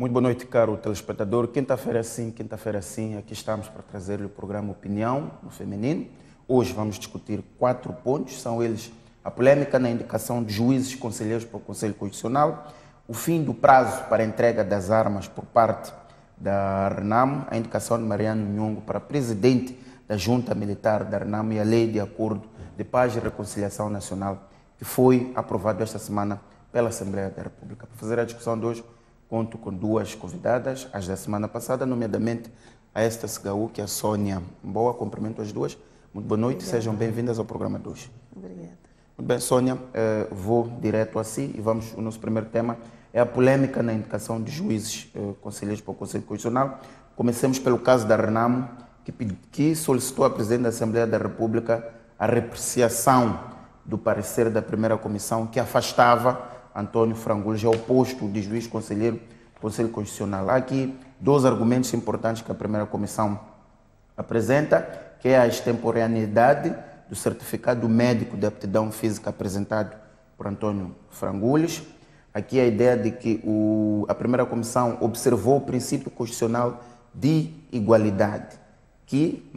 Muito boa noite, caro telespectador. Quinta-feira sim, aqui estamos para trazer-lhe o programa Opinião no Feminino. Hoje vamos discutir 4 pontos, são eles a polêmica na indicação de juízes conselheiros para o Conselho Constitucional, o fim do prazo para a entrega das armas por parte da RENAM, a indicação de Mariano Nhongo para presidente da Junta Militar da RENAM e a Lei de Acordo de Paz e Reconciliação Nacional, que foi aprovado esta semana pela Assembleia da República. Para fazer a discussão de hoje, conto com 2 convidadas, as da semana passada, nomeadamente a esta Segaú, que é a Sônia Boa. Cumprimento as duas. Muito boa noite, obrigada. Sejam bem-vindas ao programa de hoje. Obrigada. Muito bem, Sônia, vou direto a si e vamos, o nosso primeiro tema é a polêmica na indicação de juízes conselheiros para o Conselho Constitucional. Comecemos pelo caso da RENAM, que solicitou à Presidente da Assembleia da República a repreciação do parecer da primeira comissão que afastava Antônio Frangules ao posto de juiz conselheiro do Conselho Constitucional. Há aqui 2 argumentos importantes que a primeira comissão apresenta, que é a extemporaneidade do certificado médico de aptidão física apresentado por Antônio Frangules. Aqui a ideia de que a primeira comissão observou o princípio constitucional de igualdade, que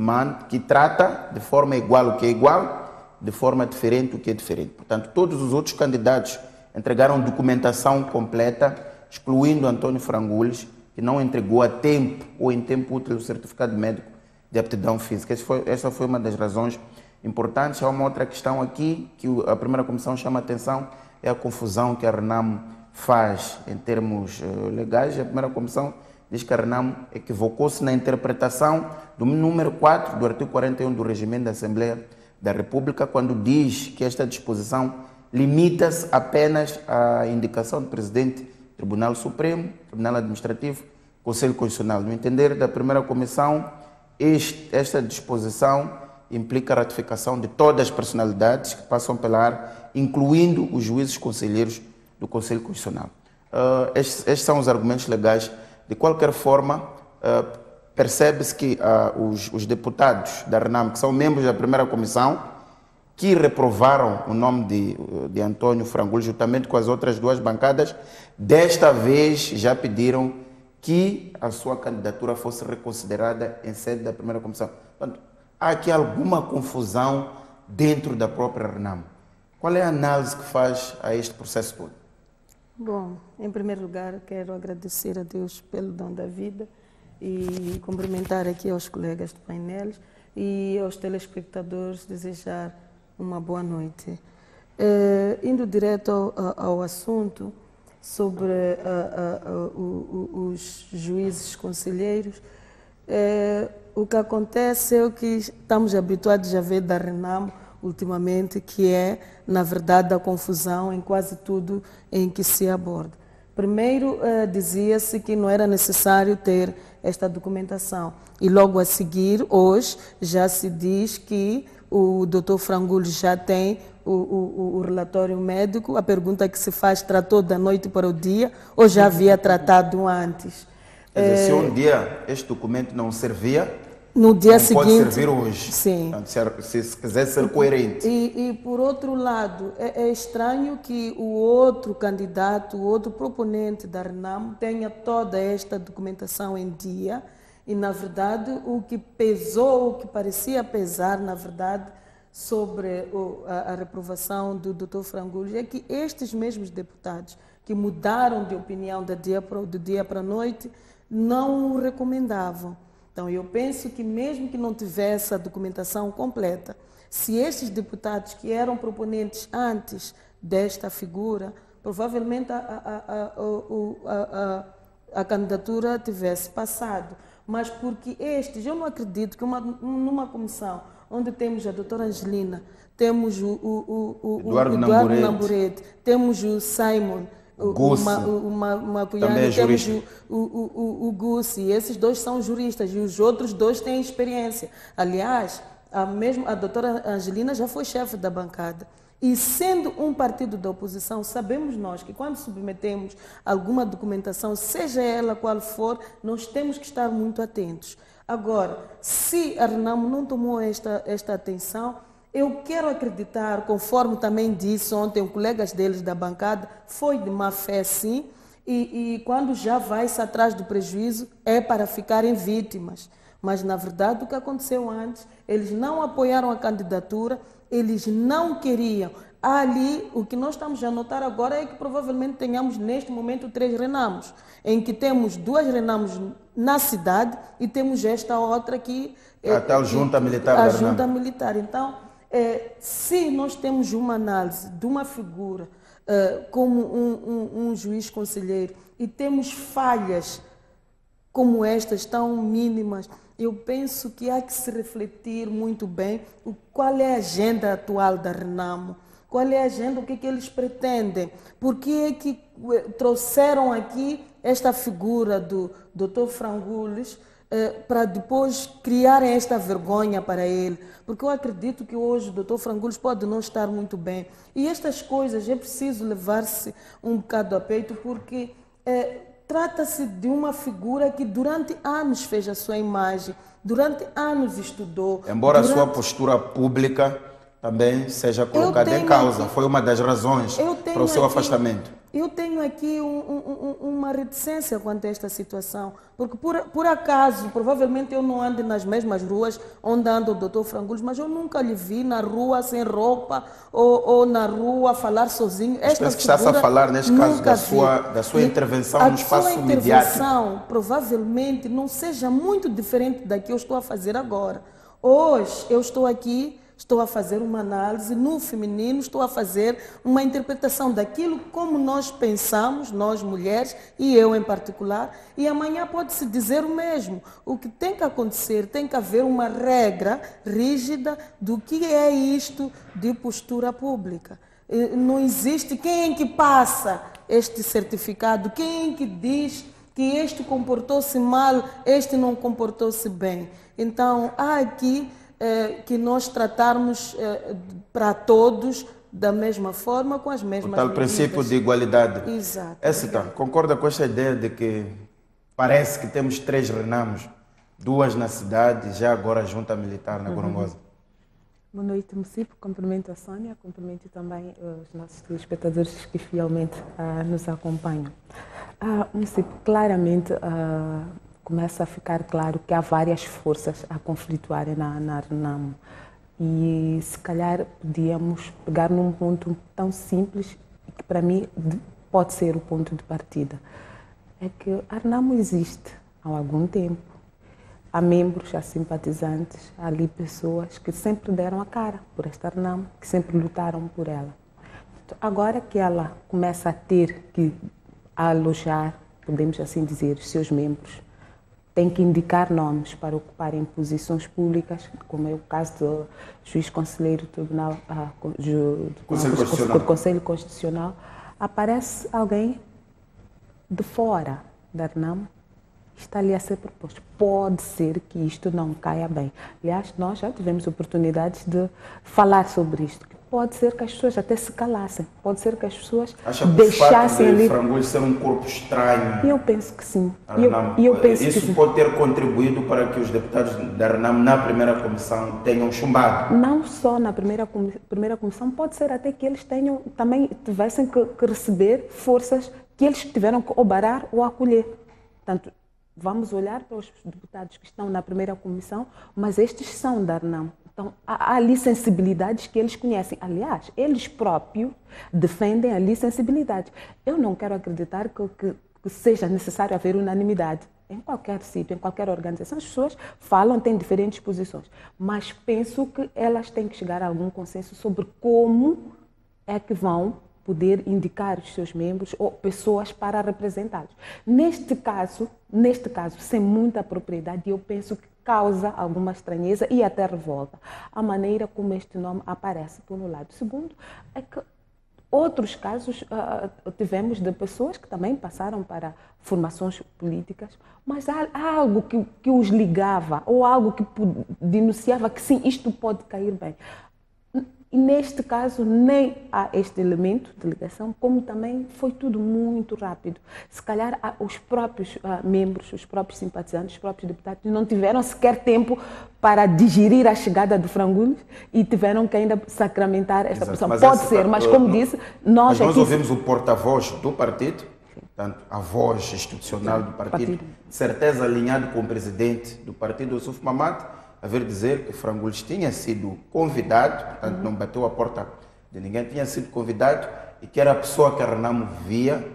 trata de forma igual o que é igual, de forma diferente o que é diferente. Portanto, todos os outros candidatos entregaram documentação completa, excluindo Antônio Frangules, que não entregou a tempo ou em tempo útil o certificado médico de aptidão física. Essa foi uma das razões importantes. Há uma outra questão aqui que a primeira comissão chama a atenção, é a confusão que a RENAM faz em termos legais. A primeira comissão diz que a RENAM equivocou-se na interpretação do número 4 do artigo 41 do Regimento da Assembleia da República, quando diz que esta disposição limita-se apenas à indicação do Presidente do Tribunal Supremo, Tribunal Administrativo, Conselho Constitucional. No entender da primeira comissão, esta disposição implica a ratificação de todas as personalidades que passam pela área, incluindo os juízes conselheiros do Conselho Constitucional. Estes são os argumentos legais. De qualquer forma, percebe-se que os deputados da RENAM, que são membros da primeira comissão, que reprovaram o nome de Antônio Frangules, juntamente com as outras 2 bancadas, desta vez já pediram que a sua candidatura fosse reconsiderada em sede da primeira comissão. Portanto, há aqui alguma confusão dentro da própria RENAM. Qual é a análise que faz a este processo todo? Bom, em primeiro lugar, quero agradecer a Deus pelo dom da vida e cumprimentar aqui aos colegas do painel e aos telespectadores, desejar uma boa noite. Indo direto ao assunto sobre os juízes conselheiros, o que acontece é o que estamos habituados a ver da RENAM ultimamente, que é, na verdade, a confusão em quase tudo em que se aborda. Primeiro, dizia-se que não era necessário ter esta documentação e logo a seguir, hoje, já se diz que o Dr. Frangules já tem o relatório médico. A pergunta que se faz, tratou da noite para o dia ou já havia tratado antes? Quer dizer, se um dia este documento não servia, no dia seguinte pode servir hoje. Sim. Portanto, se quiser ser coerente. E por outro lado, é estranho que o outro candidato, o outro proponente da RENAM tenha toda esta documentação em dia. E, na verdade, o que pesou, o que parecia pesar, na verdade, sobre a reprovação do Dr. Frangules é que estes mesmos deputados que mudaram de opinião do dia para a noite não o recomendavam. Então, eu penso que mesmo que não tivesse a documentação completa, se estes deputados que eram proponentes antes desta figura, provavelmente a candidatura tivesse passado. Mas porque estes, eu não acredito que numa comissão onde temos a doutora Angelina, temos o Eduardo Namburete, temos o Simon, uma Cunhada, temos o Gussi, esses 2 são juristas e os outros 2 têm experiência. Aliás, a doutora Angelina já foi chefe da bancada. E sendo um partido da oposição, sabemos nós que quando submetemos alguma documentação, seja ela qual for, nós temos que estar muito atentos. Agora, se a RENAM não tomou esta atenção, eu quero acreditar, conforme também disse ontem, colegas deles da bancada, foi de má fé sim, e quando já vai-se atrás do prejuízo é para ficarem vítimas. Mas, na verdade, o que aconteceu antes, eles não apoiaram a candidatura, eles não queriam. Ali, o que nós estamos a notar agora é que provavelmente tenhamos neste momento 3 Renamos, em que temos 2 Renamos na cidade e temos esta outra aqui. A tal junta militar. A junta militar. Então, se nós temos uma análise de uma figura como um juiz conselheiro e temos falhas como estas tão mínimas, eu penso que há que se refletir muito bem qual é a agenda atual da Renamo, qual é a agenda, o que é que eles pretendem, por que é que trouxeram aqui esta figura do Dr. Frangules para depois criarem esta vergonha para ele, porque eu acredito que hoje o Dr. Frangules pode não estar muito bem, e estas coisas é preciso levar-se um bocado a peito, porque trata-se de uma figura que durante anos fez a sua imagem, durante anos estudou. Embora a sua postura pública também seja colocada em causa, foi uma das razões para o seu afastamento. Eu tenho aqui uma reticência quanto a esta situação, porque por acaso, provavelmente eu não ando nas mesmas ruas onde anda o Dr. Frangules, mas eu nunca lhe vi na rua sem roupa ou na rua falar sozinho. Penso que está-se a falar, neste caso, da sua intervenção no espaço mediático. A sua intervenção provavelmente não seja muito diferente da que eu estou a fazer agora. Hoje eu estou aqui, estou a fazer uma análise no feminino, estou a fazer uma interpretação daquilo como nós pensamos, nós mulheres, e eu em particular, e amanhã pode-se dizer o mesmo. O que tem que acontecer, tem que haver uma regra rígida do que é isto de postura pública. Não existe quem é que passa este certificado, quem é que diz que este comportou-se mal, este não comportou-se bem. Então, há aqui que nós tratarmos para todos da mesma forma, com as mesmas medidas. O tal princípio de igualdade. Exato. Écita, concorda com esta ideia de que parece que temos 3 Renamos, 2 na cidade, já agora a junta militar na Gorongosa? Boa noite, município. Cumprimento a Sónia, cumprimento também os nossos telespectadores que fielmente nos acompanham. Município, claramente começa a ficar claro que há várias forças a conflituarem na Renamo. E se calhar podíamos pegar num ponto tão simples que para mim pode ser o ponto de partida. É que a Renamo existe há algum tempo. Há membros, há simpatizantes, há ali pessoas que sempre deram a cara por esta Renamo, que sempre lutaram por ela. Agora que ela começa a ter que alojar, podemos assim dizer, os seus membros, tem que indicar nomes para ocuparem posições públicas, como é o caso do juiz conselheiro do Tribunal do Conselho Constitucional, aparece alguém de fora da Renamo, está ali a ser proposto. Pode ser que isto não caia bem. Aliás, nós já tivemos oportunidades de falar sobre isto. Pode ser que as pessoas até se calassem, pode ser que as pessoas deixassem ali. Frangules ser um corpo estranho. Eu penso que sim. Isso pode ter contribuído para que os deputados da Renamo na primeira comissão tenham chumbado. Não só na primeira comissão, pode ser até que eles também tivessem que receber forças que eles tiveram que obarar ou acolher. Portanto, vamos olhar para os deputados que estão na primeira comissão, mas estes são da Renamo. Então, há ali sensibilidades que eles conhecem. Aliás, eles próprios defendem ali sensibilidades. Eu não quero acreditar que seja necessário haver unanimidade. Em qualquer sítio, em qualquer organização, as pessoas falam, têm diferentes posições. Mas penso que elas têm que chegar a algum consenso sobre como é que vão poder indicar os seus membros ou pessoas para representá-los. Neste caso, sem muita propriedade, eu penso que causa alguma estranheza e até revolta a maneira como este nome aparece, por um lado. Segundo, é que outros casos tivemos de pessoas que também passaram para formações políticas, mas há algo que os ligava ou algo que denunciava que sim, isto pode cair bem. E neste caso, nem há este elemento de ligação, como também foi tudo muito rápido. Se calhar os próprios membros, os próprios simpatizantes, os próprios deputados não tiveram sequer tempo para digerir a chegada do Frangules e tiveram que ainda sacramentar esta posição. Pode ser, mas como disse, nós ouvimos o porta-voz do partido portanto, a voz institucional do partido, de certeza alinhado com o presidente do partido, Ossuf Mahamat, a ver dizer que Frangoullis tinha sido convidado, portanto, não bateu a porta de ninguém, tinha sido convidado e que era a pessoa que a Renamo via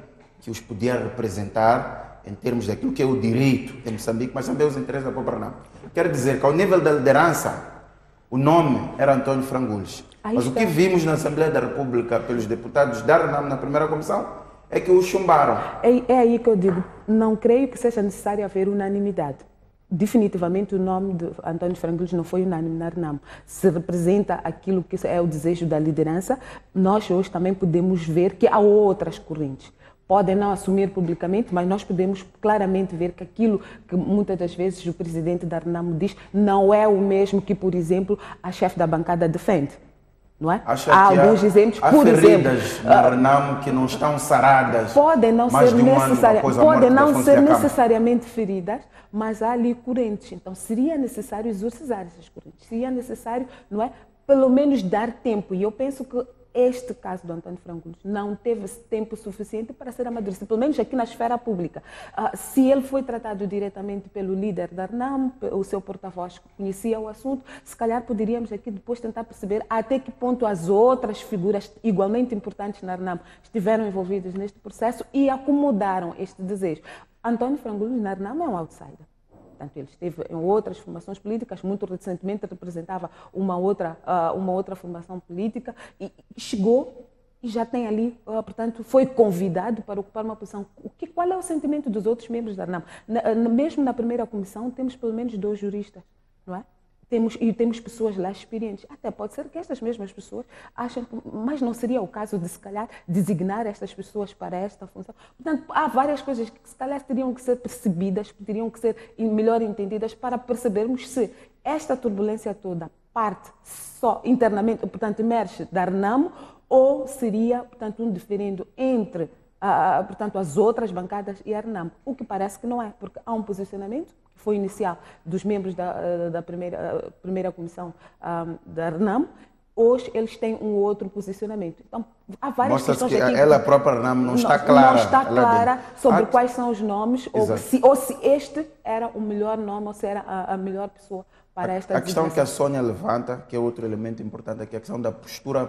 que os podia representar em termos daquilo que é o direito de Moçambique, mas também os interesses da própria Renamo. Quero dizer que ao nível da liderança, o nome era António Frangoullis. Mas o que vimos na Assembleia da República pelos deputados da Renamo na primeira comissão é que o chumbaram. É aí que eu digo, não creio que seja necessário haver unanimidade. Definitivamente o nome de António Frangoullis não foi unânime na Renamo. Se representa aquilo que é o desejo da liderança, nós hoje também podemos ver que há outras correntes. Podem não assumir publicamente, mas nós podemos claramente ver que aquilo que muitas das vezes o presidente da Renamo diz não é o mesmo que, por exemplo, a chefe da bancada defende. Não é? Há alguns exemplos, por exemplo, na Renamo que não estão saradas. Podem não ser necessariamente feridas, mas há ali correntes. Então seria necessário exorcizar essas correntes. Seria necessário, não é, pelo menos dar tempo. E eu penso que este caso do António Frangoullis não teve tempo suficiente para ser amadurecido, pelo menos aqui na esfera pública. Se ele foi tratado diretamente pelo líder da Renamo, o seu porta-voz conhecia o assunto, se calhar poderíamos aqui depois tentar perceber até que ponto as outras figuras igualmente importantes na Renamo estiveram envolvidas neste processo e acomodaram este desejo. António Frangoullis na Renamo é um outsider. Portanto, ele esteve em outras formações políticas, muito recentemente representava uma outra formação política e chegou e já tem ali, portanto, foi convidado para ocupar uma posição. Qual é o sentimento dos outros membros da Renamo? Mesmo na primeira comissão temos pelo menos 2 juristas, não é? Temos pessoas lá experientes. Até pode ser que estas mesmas pessoas achem, mas não seria o caso de, se calhar, designar estas pessoas para esta função. Portanto, há várias coisas que, se calhar, teriam que ser percebidas, teriam que ser melhor entendidas para percebermos se esta turbulência toda parte só internamente, portanto, emerge da Renamo ou seria, portanto, um diferendo entre portanto, as outras bancadas e a Renamo. O que parece que não é, porque há um posicionamento que foi inicial dos membros da primeira comissão da Renamo. Hoje eles têm um outro posicionamento. Então, há várias questões aqui. Ela, a própria Renamo, não está clara. Não está clara sobre quais são os nomes, ou se este era o melhor nome, ou se era a melhor pessoa para esta A questão que a Sônia levanta, que é outro elemento importante aqui, a questão da postura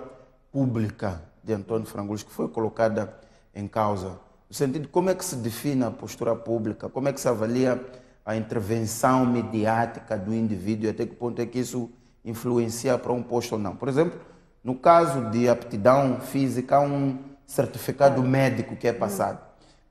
pública de António Frangoullis, que foi colocada em causa. No sentido de como é que se define a postura pública, como é que se avalia a intervenção mediática do indivíduo e até que ponto é que isso influencia para um posto ou não. Por exemplo, no caso de aptidão física, há um certificado médico que é passado.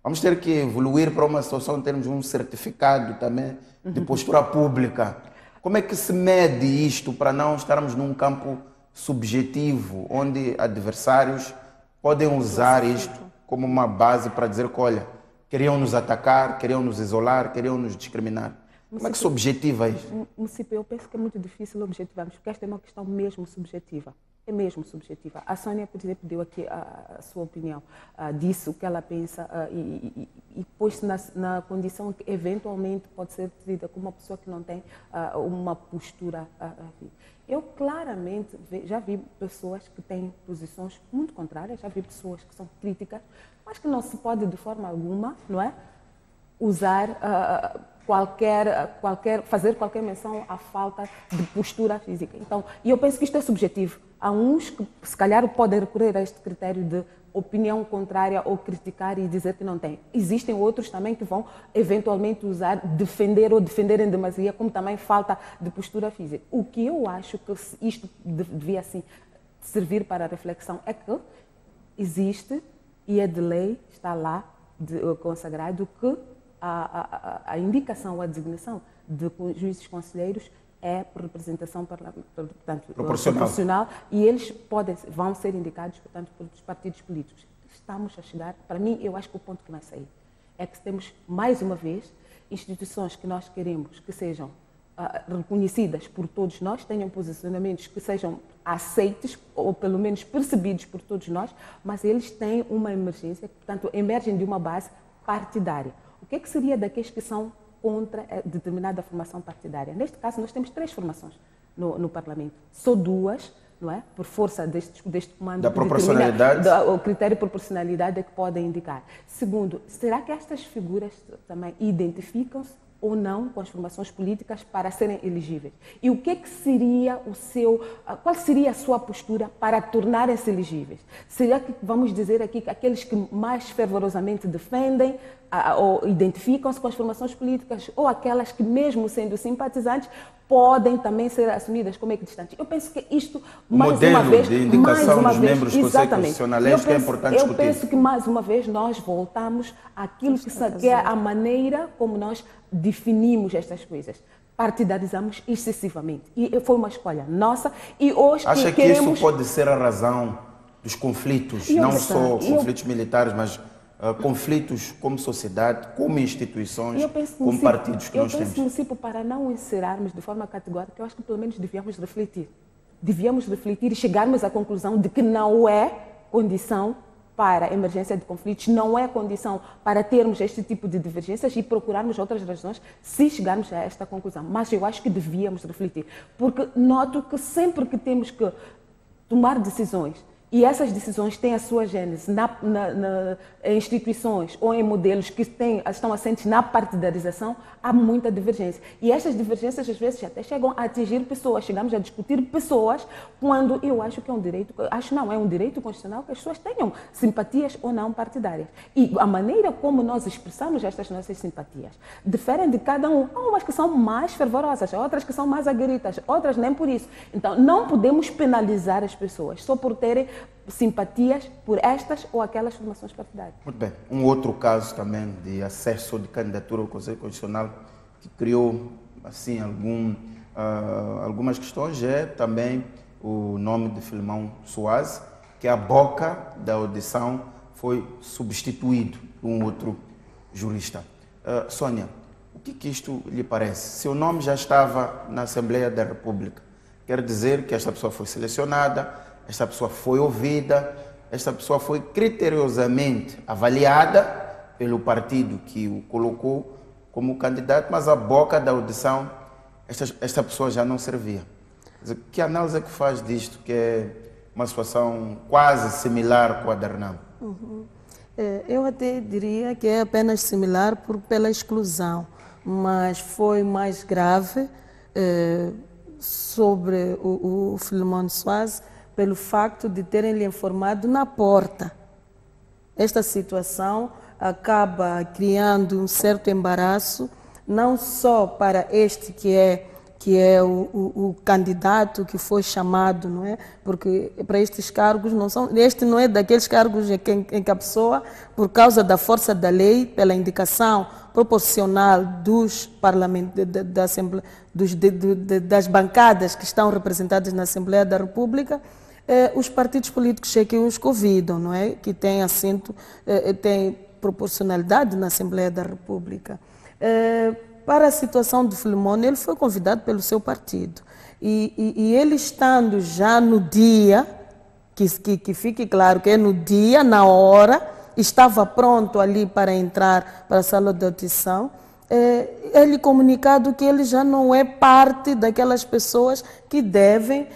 Vamos ter que evoluir para uma situação em termos de um certificado também de postura pública. Como é que se mede isto para não estarmos num campo subjetivo, onde adversários podem usar isto como uma base para dizer que, olha, queriam nos atacar, queriam nos isolar, queriam nos discriminar. Como é que se objetiva isso? Eu penso que é muito difícil objetivarmos, porque esta é uma questão mesmo subjetiva. É mesmo subjetiva. A Sônia, por exemplo, deu aqui a sua opinião, disse o que ela pensa e pôs-se na condição que eventualmente pode ser tida como uma pessoa que não tem uma postura. Eu claramente já vi pessoas que têm posições muito contrárias, já vi pessoas que são críticas, mas que não se pode de forma alguma, não é, usar fazer qualquer menção à falta de postura física. Então, e eu penso que isto é subjetivo. Há uns que, se calhar, podem recorrer a este critério de opinião contrária ou criticar e dizer que não tem. Existem outros também que vão, eventualmente, usar, defender ou defender em demasia, como também falta de postura física. O que eu acho que isto devia, assim, servir para a reflexão é que existe, e é de lei, está lá, consagrado, que a indicação ou a designação de juízes conselheiros é por representação proporcional e eles vão ser indicados, portanto, pelos partidos políticos. Estamos a chegar, para mim, eu acho que o ponto que vai sair é que temos, mais uma vez, instituições que nós queremos que sejam reconhecidas por todos nós, tenham posicionamentos que sejam aceitos ou pelo menos percebidos por todos nós, mas eles têm uma emergência, portanto, emergem de uma base partidária. O que é que seria daqueles que são contra determinada formação partidária? Neste caso, nós temos 3 formações no Parlamento. Só 2 não é? Por força deste comando. Da proporcionalidade? O critério de proporcionalidade é que pode indicar. Segundo, será que estas figuras também identificam-se ou não com as formações políticas para serem elegíveis? E o que seria qual seria a sua postura para tornarem-se elegíveis? Será que vamos dizer aqui que aqueles que mais fervorosamente defendem ou identificam-se com as formações políticas, ou aquelas que, mesmo sendo simpatizantes, podem também ser assumidas como equidistantes? Eu penso que isto, mais uma vez, de indicação dos membros do Conselho Constitucional, é importante discutir. Eu penso que, mais uma vez, nós voltamos àquilo que é a maneira como nós definimos estas coisas. Partidarizamos excessivamente. E foi uma escolha nossa. E hoje acha que isso pode ser a razão dos conflitos, não só conflitos militares, mas conflitos como sociedade, como instituições, como partidos que nós temos? Eu penso, para não encerrarmos de forma categórica, eu acho que pelo menos devíamos refletir. Devíamos refletir e chegarmos à conclusão de que não é condição para a emergência de conflitos, não é condição para termos este tipo de divergências e procurarmos outras razões se chegarmos a esta conclusão. Mas eu acho que devíamos refletir, porque noto que sempre que temos que tomar decisões, e essas decisões têm a sua gênese em instituições ou em modelos que estão assentes na partidarização, há muita divergência. E estas divergências, às vezes, até chegam a atingir pessoas. Chegamos a discutir pessoas quando eu acho que é um direito, é um direito constitucional que as pessoas tenham simpatias ou não partidárias. E a maneira como nós expressamos estas nossas simpatias diferem de cada um. Há umas que são mais fervorosas, outras que são mais aguerridas, outras nem por isso. Então, não podemos penalizar as pessoas só por terem simpatias por estas ou aquelas formações partidárias. Muito bem. Um outro caso também de acesso de candidatura ao Conselho Constitucional que criou assim algumas questões é também o nome de Filemão Soares, que a boca da audição foi substituído por um outro jurista. Sônia, o que isto lhe parece? Se o nome já estava na Assembleia da República, quer dizer que esta pessoa foi selecionada, esta pessoa foi ouvida, esta pessoa foi criteriosamente avaliada pelo partido que o colocou como candidato, mas a boca da audição, esta pessoa já não servia. Que análise é que faz disto, que é uma situação quase similar com a da Renamo? Eu até diria que é apenas similar pela exclusão, mas foi mais grave sobre o Filemão Soares, pelo facto de terem lhe informado na porta. Esta situação acaba criando um certo embaraço, não só para este que é o candidato que foi chamado, não é? Porque para estes cargos este não é daqueles cargos em que a pessoa, por causa da força da lei, pela indicação proporcional das bancadas que estão representadas na Assembleia da República, os partidos políticos é que os convidam, não é? Que têm assento, têm proporcionalidade na Assembleia da República. Para a situação do Filemão, ele foi convidado pelo seu partido. E ele estando já no dia, que fique claro que é no dia, na hora, estava pronto ali para entrar para a sala de audição, ele comunicado que ele já não é parte daquelas pessoas que devem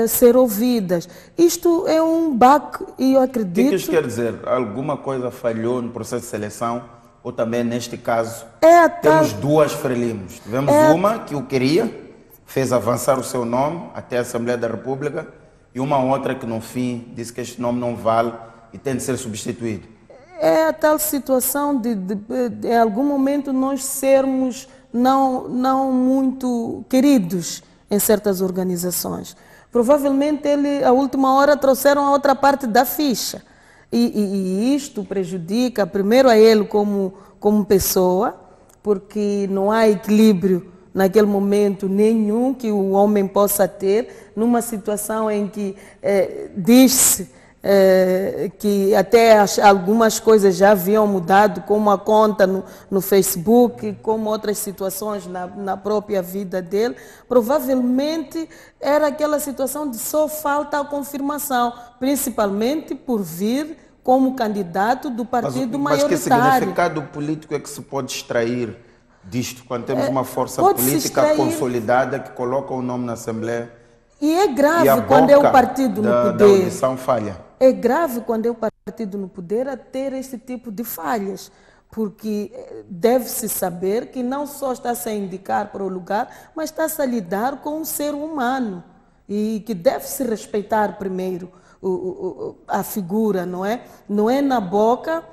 ser ouvidas. Isto é um baque e eu acredito... O que isto quer dizer? Alguma coisa falhou no processo de seleção ou também neste caso temos duas Frelimos? Tivemos uma que o queria, fez avançar o seu nome até a Assembleia da República e uma outra que no fim disse que este nome não vale e tem de ser substituído. É a tal situação de em algum momento nós sermos não muito queridos em certas organizações. Provavelmente a última hora trouxeram a outra parte da ficha. E isto prejudica primeiro a ele como pessoa, porque não há equilíbrio naquele momento nenhum que o homem possa ter, numa situação em que diz-se que até algumas coisas já haviam mudado, como a conta no Facebook, como outras situações na própria vida dele. Provavelmente era aquela situação de só falta a confirmação, principalmente por vir como candidato do partido maioritário. Mas que significado político é que se pode extrair disto, quando temos uma força política consolidada que coloca o nome na Assembleia E é grave quando é o partido no poder. Da audição falha. É grave quando é o partido no poder a ter este tipo de falhas, porque deve-se saber que não só está-se a indicar para o lugar, mas está-se a lidar com um ser humano e que deve-se respeitar primeiro a figura, não é? Não é na boca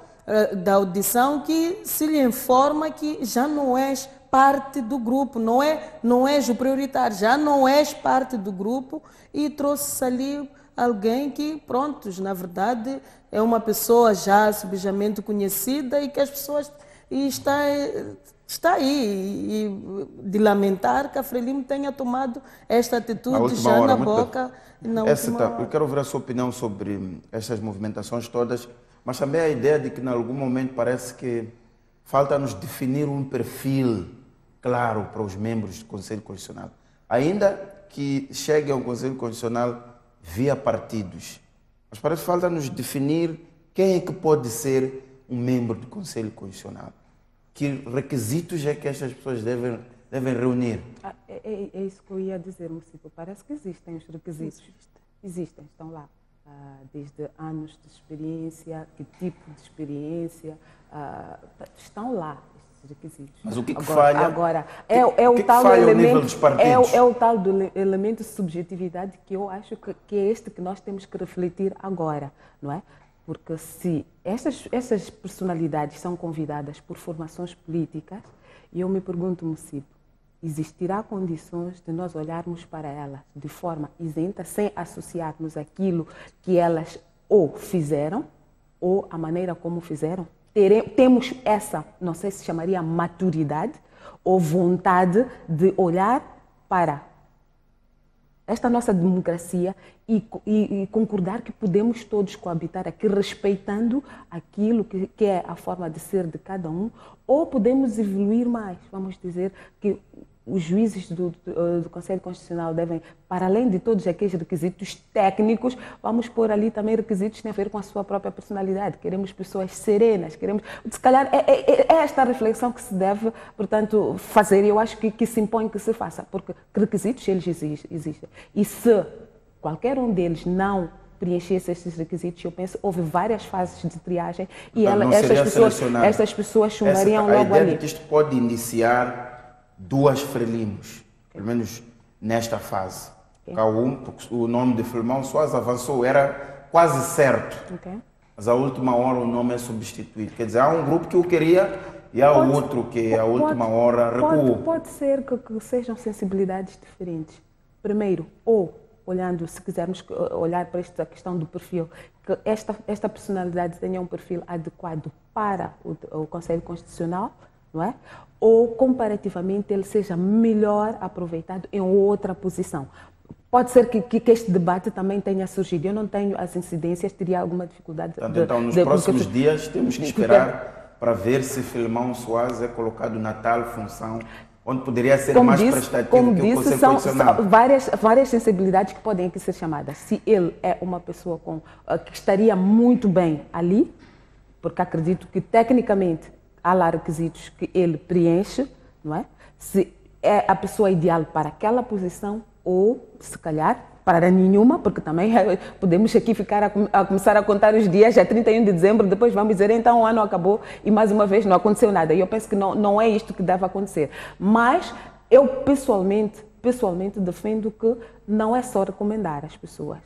da audição que se lhe informa que já não és parte do grupo, não és o prioritário, já não és parte do grupo e trouxe-se ali alguém que, pronto, na verdade é uma pessoa já subjamente conhecida e que as pessoas está aí e de lamentar que a Frelimo tenha tomado esta atitude já na boca. Eu quero ouvir a sua opinião sobre estas movimentações todas, mas também a ideia de que em algum momento parece que falta-nos definir um perfil claro para os membros do Conselho Constitucional. Ainda que chegue ao Conselho Constitucional via partidos, mas parece que falta-nos definir quem é que pode ser um membro do Conselho Constitucional. Que requisitos é que estas pessoas devem reunir? É isso que eu ia dizer, Município. Parece que existem os requisitos. Existem, estão lá. Desde anos de experiência, que tipo de experiência, estão lá esses requisitos. Mas o que falha? Agora, é o tal elemento, é o tal do elemento de subjetividade que eu acho que é este que nós temos que refletir agora, não é? Porque se essas personalidades são convidadas por formações políticas, e eu me pergunto, Município, existirá condições de nós olharmos para elas de forma isenta, sem associarmos aquilo que elas ou fizeram, ou a maneira como fizeram? Temos essa, não sei se chamaria maturidade, ou vontade de olhar para esta nossa democracia e concordar que podemos todos coabitar aqui, respeitando aquilo que é a forma de ser de cada um, ou podemos evoluir mais. Vamos dizer que os juízes do Conselho Constitucional devem, para além de todos aqueles requisitos técnicos, vamos pôr ali também requisitos que têm a ver com a sua própria personalidade. Queremos pessoas serenas, se calhar é esta reflexão que se deve, portanto, fazer, e eu acho que se impõe que se faça, porque requisitos eles existem. E se qualquer um deles não preenchesse esses requisitos, eu penso, houve várias fases de triagem e essas pessoas chumariam logo ali. A ideia de que isto pode iniciar duas Frelimos, pelo menos nesta fase. Porque o nome de Filemão Soares avançou, era quase certo. Mas à última hora o nome é substituído. Quer dizer, há um grupo que o queria e há outro que à última hora recuou. Pode ser que sejam sensibilidades diferentes. Primeiro, ou olhando, se quisermos olhar para esta questão do perfil, que esta personalidade tenha um perfil adequado para o Conselho Constitucional, não é? Ou comparativamente ele seja melhor aproveitado em outra posição. Pode ser que este debate também tenha surgido. Eu não tenho as incidências, teria alguma dificuldade. Então, nos próximos dias temos que esperar para ver se Filemão Soares é colocado na tal função, onde poderia ser mais prestativo que o Conselho Constitucional. São várias sensibilidades que podem aqui ser chamadas. Se ele é uma pessoa que estaria muito bem ali, porque acredito que tecnicamente há lá requisitos que ele preenche, não é? Se é a pessoa ideal para aquela posição ou, se calhar, para nenhuma, porque também podemos aqui ficar a começar a contar os dias, já 31 de dezembro, depois vamos dizer, então o ano acabou e mais uma vez não aconteceu nada. E eu penso que não é isto que deve acontecer. Mas eu pessoalmente defendo que não é só recomendar às pessoas.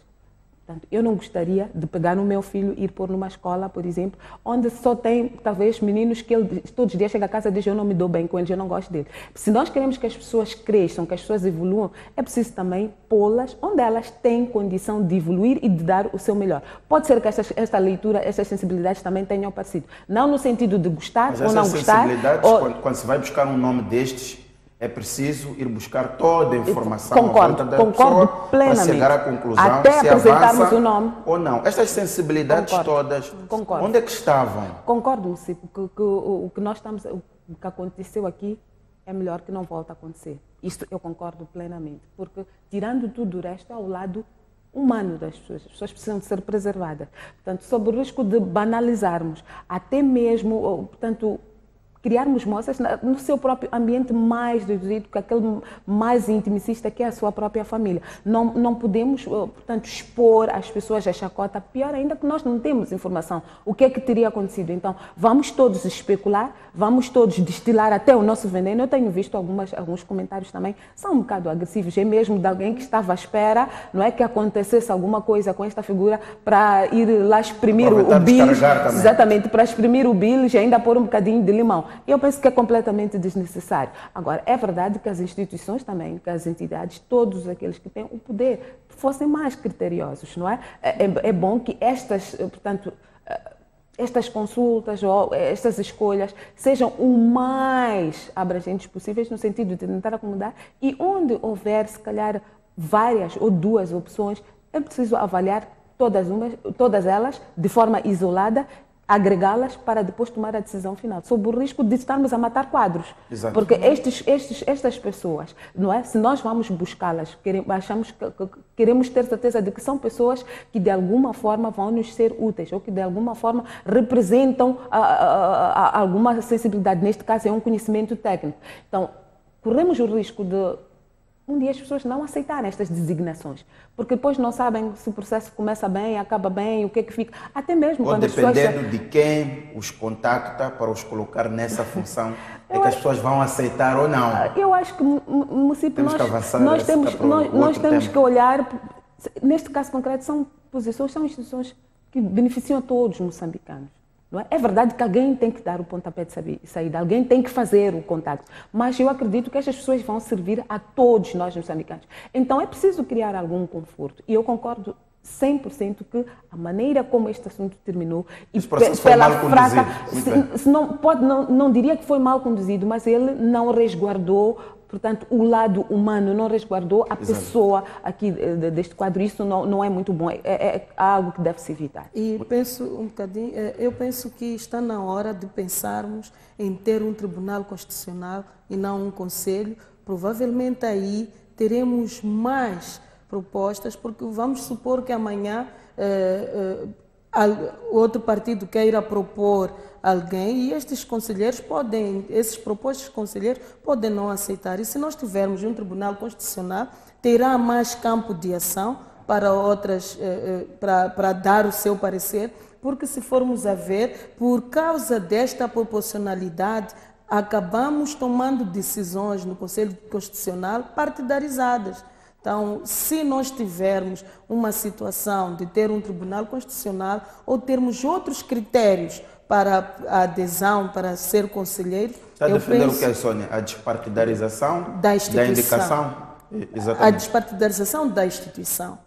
Portanto, eu não gostaria de pegar no meu filho e ir pôr numa escola, por exemplo, onde só tem, talvez, meninos que ele todos os dias chega a casa e diz eu não me dou bem com eles, eu não gosto dele. Se nós queremos que as pessoas cresçam, que as pessoas evoluam, é preciso também pô-las onde elas têm condição de evoluir e de dar o seu melhor. Pode ser que esta leitura, essas sensibilidades também tenham aparecido. Não no sentido de gostar ou não gostar. Mas essas sensibilidades, quando se vai buscar um nome destes, é preciso ir buscar toda a informação concordo plenamente. Para chegar à conclusão até se apresentarmos avança o nome ou não. Estas sensibilidades todas, onde é que estavam? Concordo, sim, porque o que aconteceu aqui é melhor que não volte a acontecer. Isto eu concordo plenamente, porque tirando tudo o resto, ao lado humano das pessoas, as pessoas precisam de ser preservadas. Portanto, sob o risco de banalizarmos, até mesmo, portanto, criarmos moças no seu próprio ambiente mais reduzido, que aquele mais intimicista que é a sua própria família. Não podemos, portanto, expor as pessoas a chacota, pior ainda que nós não temos informação. O que é que teria acontecido? Então, vamos todos especular, vamos todos destilar até o nosso veneno. Eu tenho visto alguns comentários também, são um bocado agressivos, é mesmo de alguém que estava à espera, não é, que acontecesse alguma coisa com esta figura para ir lá exprimir o bilis, exatamente, para exprimir o bilis e ainda pôr um bocadinho de limão. Eu penso que é completamente desnecessário. Agora, é verdade que as instituições também, que as entidades, todos aqueles que têm o poder, fossem mais criteriosos, não é? É bom que estas consultas ou estas escolhas sejam o mais abrangentes possíveis no sentido de tentar acomodar, e onde houver, se calhar, várias ou duas opções, é preciso avaliar todas elas de forma isolada, agregá-las para depois tomar a decisão final, sob o risco de estarmos a matar quadros. Exato. Porque estas pessoas, não é? Se nós vamos buscá-las, queremos ter certeza de que são pessoas que de alguma forma vão nos ser úteis, ou que de alguma forma representam alguma sensibilidade, neste caso é um conhecimento técnico. Então, corremos o risco de um dia as pessoas não aceitarem estas designações, porque depois não sabem se o processo começa bem, acaba bem, o que é que fica, até mesmo ou quando as pessoas... dependendo de quem os contacta para os colocar nessa função, é que as pessoas vão aceitar ou não. Eu acho que, município, nós temos que olhar, neste caso concreto, são instituições que beneficiam a todos os moçambicanos. Não é? É verdade que alguém tem que dar o pontapé de saída, alguém tem que fazer o contacto, mas eu acredito que estas pessoas vão servir a todos nós moçambicanos. Então é preciso criar algum conforto, e eu concordo 100% que a maneira como este assunto terminou, e pela fraca, não diria que foi mal conduzido, mas ele não resguardou, portanto, o lado humano, não resguardou a pessoa aqui deste quadro. Isso não é muito bom, é algo que deve se evitar. E penso um bocadinho, eu penso que está na hora de pensarmos em ter um tribunal constitucional e não um conselho. Provavelmente aí teremos mais propostas, porque vamos supor que amanhã outro partido queira propor alguém, e esses propostos conselheiros podem não aceitar. E se nós tivermos um tribunal constitucional, terá mais campo de ação para outras, para dar o seu parecer, porque se formos a ver, por causa desta proporcionalidade, acabamos tomando decisões no Conselho Constitucional partidarizadas. Então, se nós tivermos uma situação de ter um tribunal constitucional ou termos outros critérios para a adesão, para ser conselheiro... Está a defender o que é, Sônia? A despartidarização da indicação? Exatamente. A despartidarização da instituição.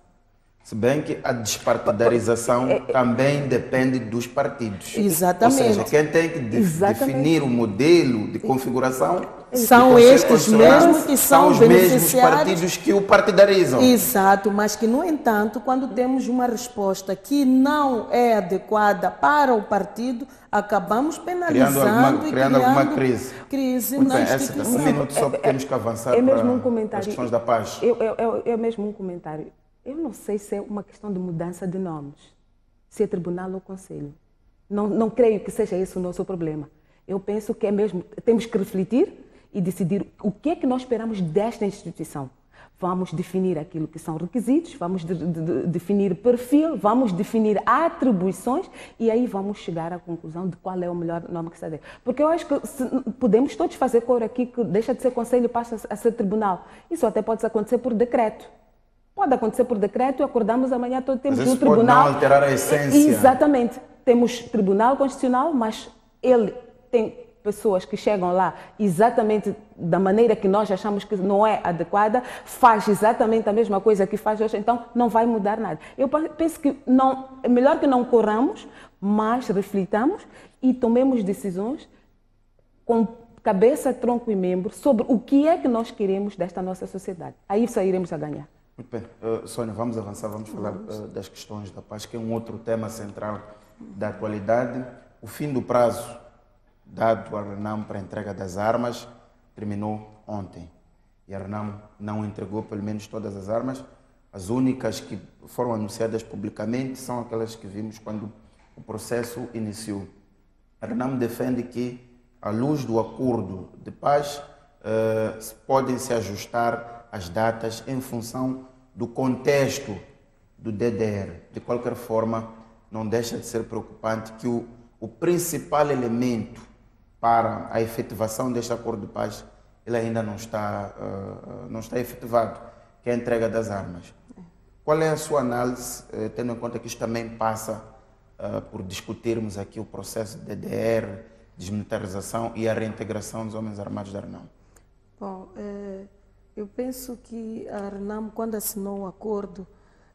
Se bem que a despartidarização também depende dos partidos. Exatamente. Ou seja, quem tem que definir o modelo de configuração são estes mesmos que são os mesmos partidos que o partidarizam. Exato, mas que, no entanto, quando temos uma resposta que não é adequada para o partido, acabamos penalizando criando alguma crise. Muito bem, um minuto só porque temos que avançar para as questões da paz. É mesmo um comentário. Eu não sei se é uma questão de mudança de nomes, se é tribunal ou conselho. Não creio que seja esse o nosso problema. Eu penso que é mesmo, temos que refletir e decidir o que é que nós esperamos desta instituição. Vamos definir aquilo que são requisitos, vamos definir perfil, vamos definir atribuições, e aí vamos chegar à conclusão de qual é o melhor nome que se deve. Porque eu acho que podemos todos fazer cor aqui que deixa de ser conselho e passa a ser tribunal. Isso até pode acontecer por decreto. Pode acontecer por decreto e acordamos amanhã todo temos um tribunal. Pode não alterar a essência. Exatamente. Temos tribunal constitucional, mas ele tem pessoas que chegam lá exatamente da maneira que nós achamos que não é adequada, faz exatamente a mesma coisa que faz hoje, então não vai mudar nada. Eu penso que é melhor que não corramos, mas reflitamos e tomemos decisões com cabeça, tronco e membro sobre o que é que nós queremos desta nossa sociedade. Aí sairemos a ganhar. Muito bem. Sônia, vamos avançar, vamos falar das questões da paz, que é um outro tema central da atualidade. O fim do prazo dado à RENAM para a entrega das armas terminou ontem. E a RENAM não entregou pelo menos todas as armas. As únicas que foram anunciadas publicamente são aquelas que vimos quando o processo iniciou. A RENAM defende que à luz do acordo de paz, podem se ajustar as datas em função do contexto do DDR. De qualquer forma, não deixa de ser preocupante que o principal elemento para a efetivação deste acordo de paz ele ainda não está efetivado, que é a entrega das armas. Qual é a sua análise, tendo em conta que isto também passa por discutirmos aqui o processo de DDR, desmilitarização e a reintegração dos homens armados da RENAMO? Bom, eu penso que a RENAMO, quando assinou o acordo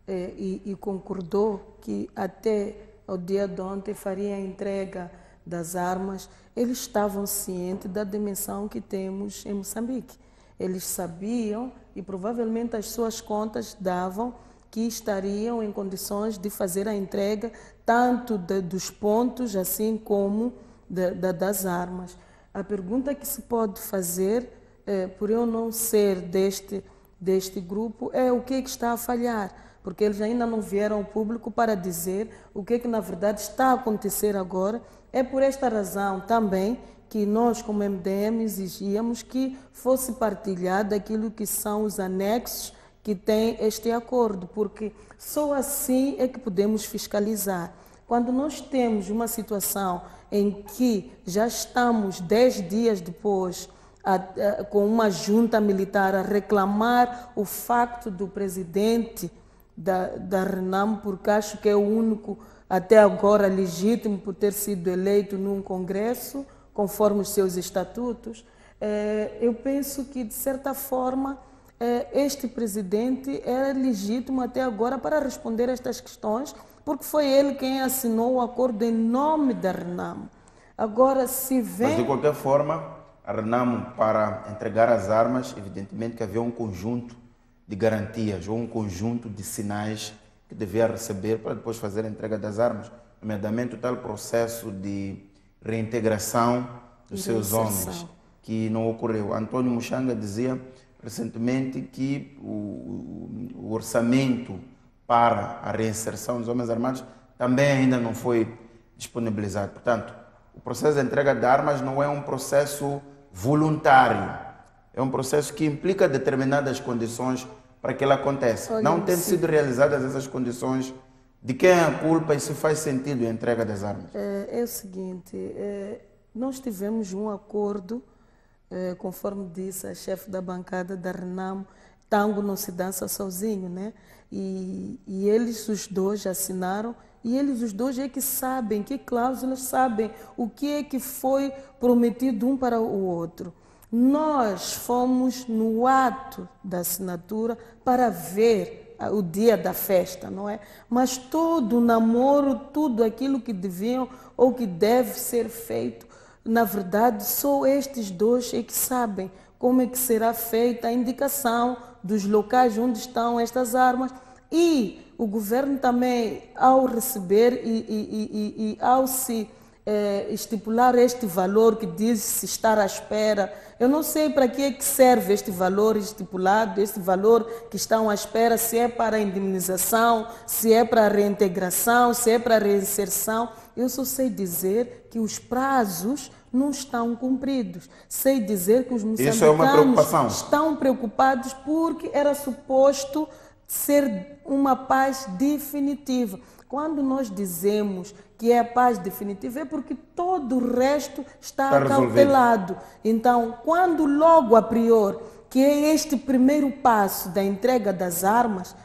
e concordou que até o dia de ontem faria a entrega das armas, eles estavam cientes da dimensão que temos em Moçambique. Eles sabiam e provavelmente as suas contas davam que estariam em condições de fazer a entrega tanto dos pontos assim como das armas. A pergunta que se pode fazer, por eu não ser deste grupo, é o que está a falhar, porque eles ainda não vieram ao público para dizer o que na verdade está a acontecer agora. É por esta razão também que nós, como MDM, exigíamos que fosse partilhado aquilo que são os anexos que tem este acordo, porque só assim é que podemos fiscalizar. Quando nós temos uma situação em que já estamos 10 dias depois com uma junta militar a reclamar o facto do presidente da RENAMO, porque acho que é o único até agora legítimo por ter sido eleito num congresso, conforme os seus estatutos, eu penso que, de certa forma, este presidente era legítimo até agora para responder a estas questões, porque foi ele quem assinou o acordo em nome da RENAMO. Agora, se vem... Mas, de qualquer forma, a RENAMO, para entregar as armas, evidentemente que havia um conjunto de garantias ou um conjunto de sinais que devia receber para depois fazer a entrega das armas, nomeadamente o tal processo de reintegração dos seus homens, que não ocorreu. Antônio Muxanga dizia recentemente que o orçamento para a reinserção dos homens armados também ainda não foi disponibilizado. Portanto, o processo de entrega de armas não é um processo voluntário, é um processo que implica determinadas condições para que ele aconteça. Olha, não tendo sido realizadas essas condições, de quem é a culpa e se faz sentido a entrega das armas? É o seguinte, nós tivemos um acordo, conforme disse a chefe da bancada da RENAMO, tango não se dança sozinho, né? E eles os dois assinaram, e eles os dois é que sabem, que cláusulas sabem, o que é que foi prometido um para o outro. Nós fomos no ato da assinatura para ver o dia da festa, não é? Mas todo o namoro, tudo aquilo que deviam ou que deve ser feito, na verdade, só estes dois é que sabem como é que será feita a indicação dos locais onde estão estas armas. E o governo também, ao receber e ao se estipular este valor que diz-se estar à espera, eu não sei para que é que serve este valor estipulado, este valor que estão à espera, se é para a indemnização, se é para a reintegração, se é para a reinserção. Eu só sei dizer que os prazos não estão cumpridos. Sei dizer que os moçambicanos estão preocupados porque era suposto ser uma paz definitiva. Quando nós dizemos que é a paz definitiva, é porque todo o resto está acautelado. Então, quando logo a priori, que é este primeiro passo da entrega das armas,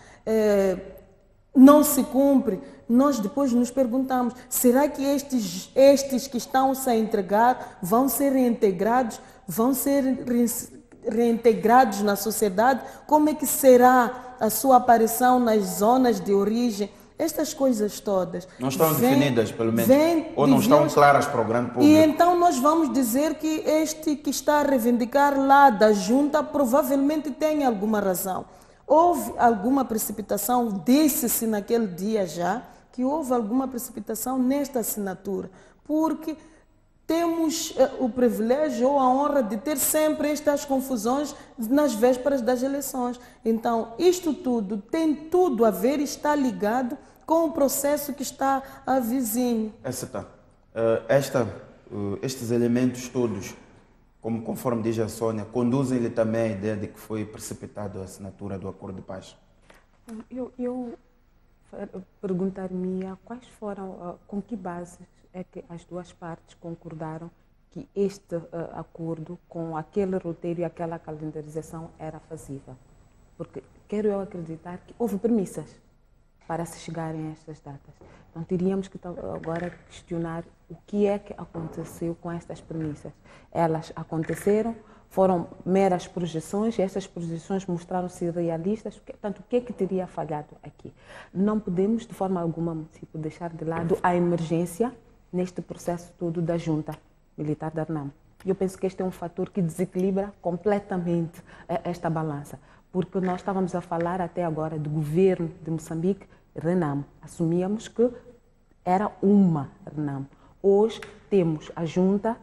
não se cumpre, nós depois nos perguntamos, será que estes que estão-se a entregar vão ser reintegrados, vão ser reintegrados na sociedade? Como é que será a sua aparição nas zonas de origem? Estas coisas todas não estão definidas, pelo menos, ou não estão claras para o grande público. E então nós vamos dizer que este que está a reivindicar lá da junta provavelmente tem alguma razão. Houve alguma precipitação, disse-se naquele dia já, que houve alguma precipitação nesta assinatura, porque temos o privilégio ou a honra de ter sempre estas confusões nas vésperas das eleições. Então, isto tudo tem tudo a ver e está ligado com o processo que está a vizinho. Esta estes elementos todos, conforme diz a Sônia, conduzem-lhe também a ideia de que foi precipitado a assinatura do acordo de paz? Eu perguntar-me quais foram, com que bases é que as duas partes concordaram que este acordo com aquele roteiro e aquela calendarização era fazível. Porque quero eu acreditar que houve premissas para se chegarem a estas datas. Então teríamos que agora questionar o que é que aconteceu com estas premissas. Elas aconteceram, foram meras projeções e essas projeções mostraram-se realistas. Portanto, o que é que teria falhado aqui? Não podemos, de forma alguma, deixar de lado a emergência neste processo todo da junta militar da RENAMO. Eu penso que este é um fator que desequilibra completamente esta balança, porque nós estávamos a falar até agora do governo de Moçambique, RENAMO. Assumíamos que era uma RENAMO. Hoje temos a junta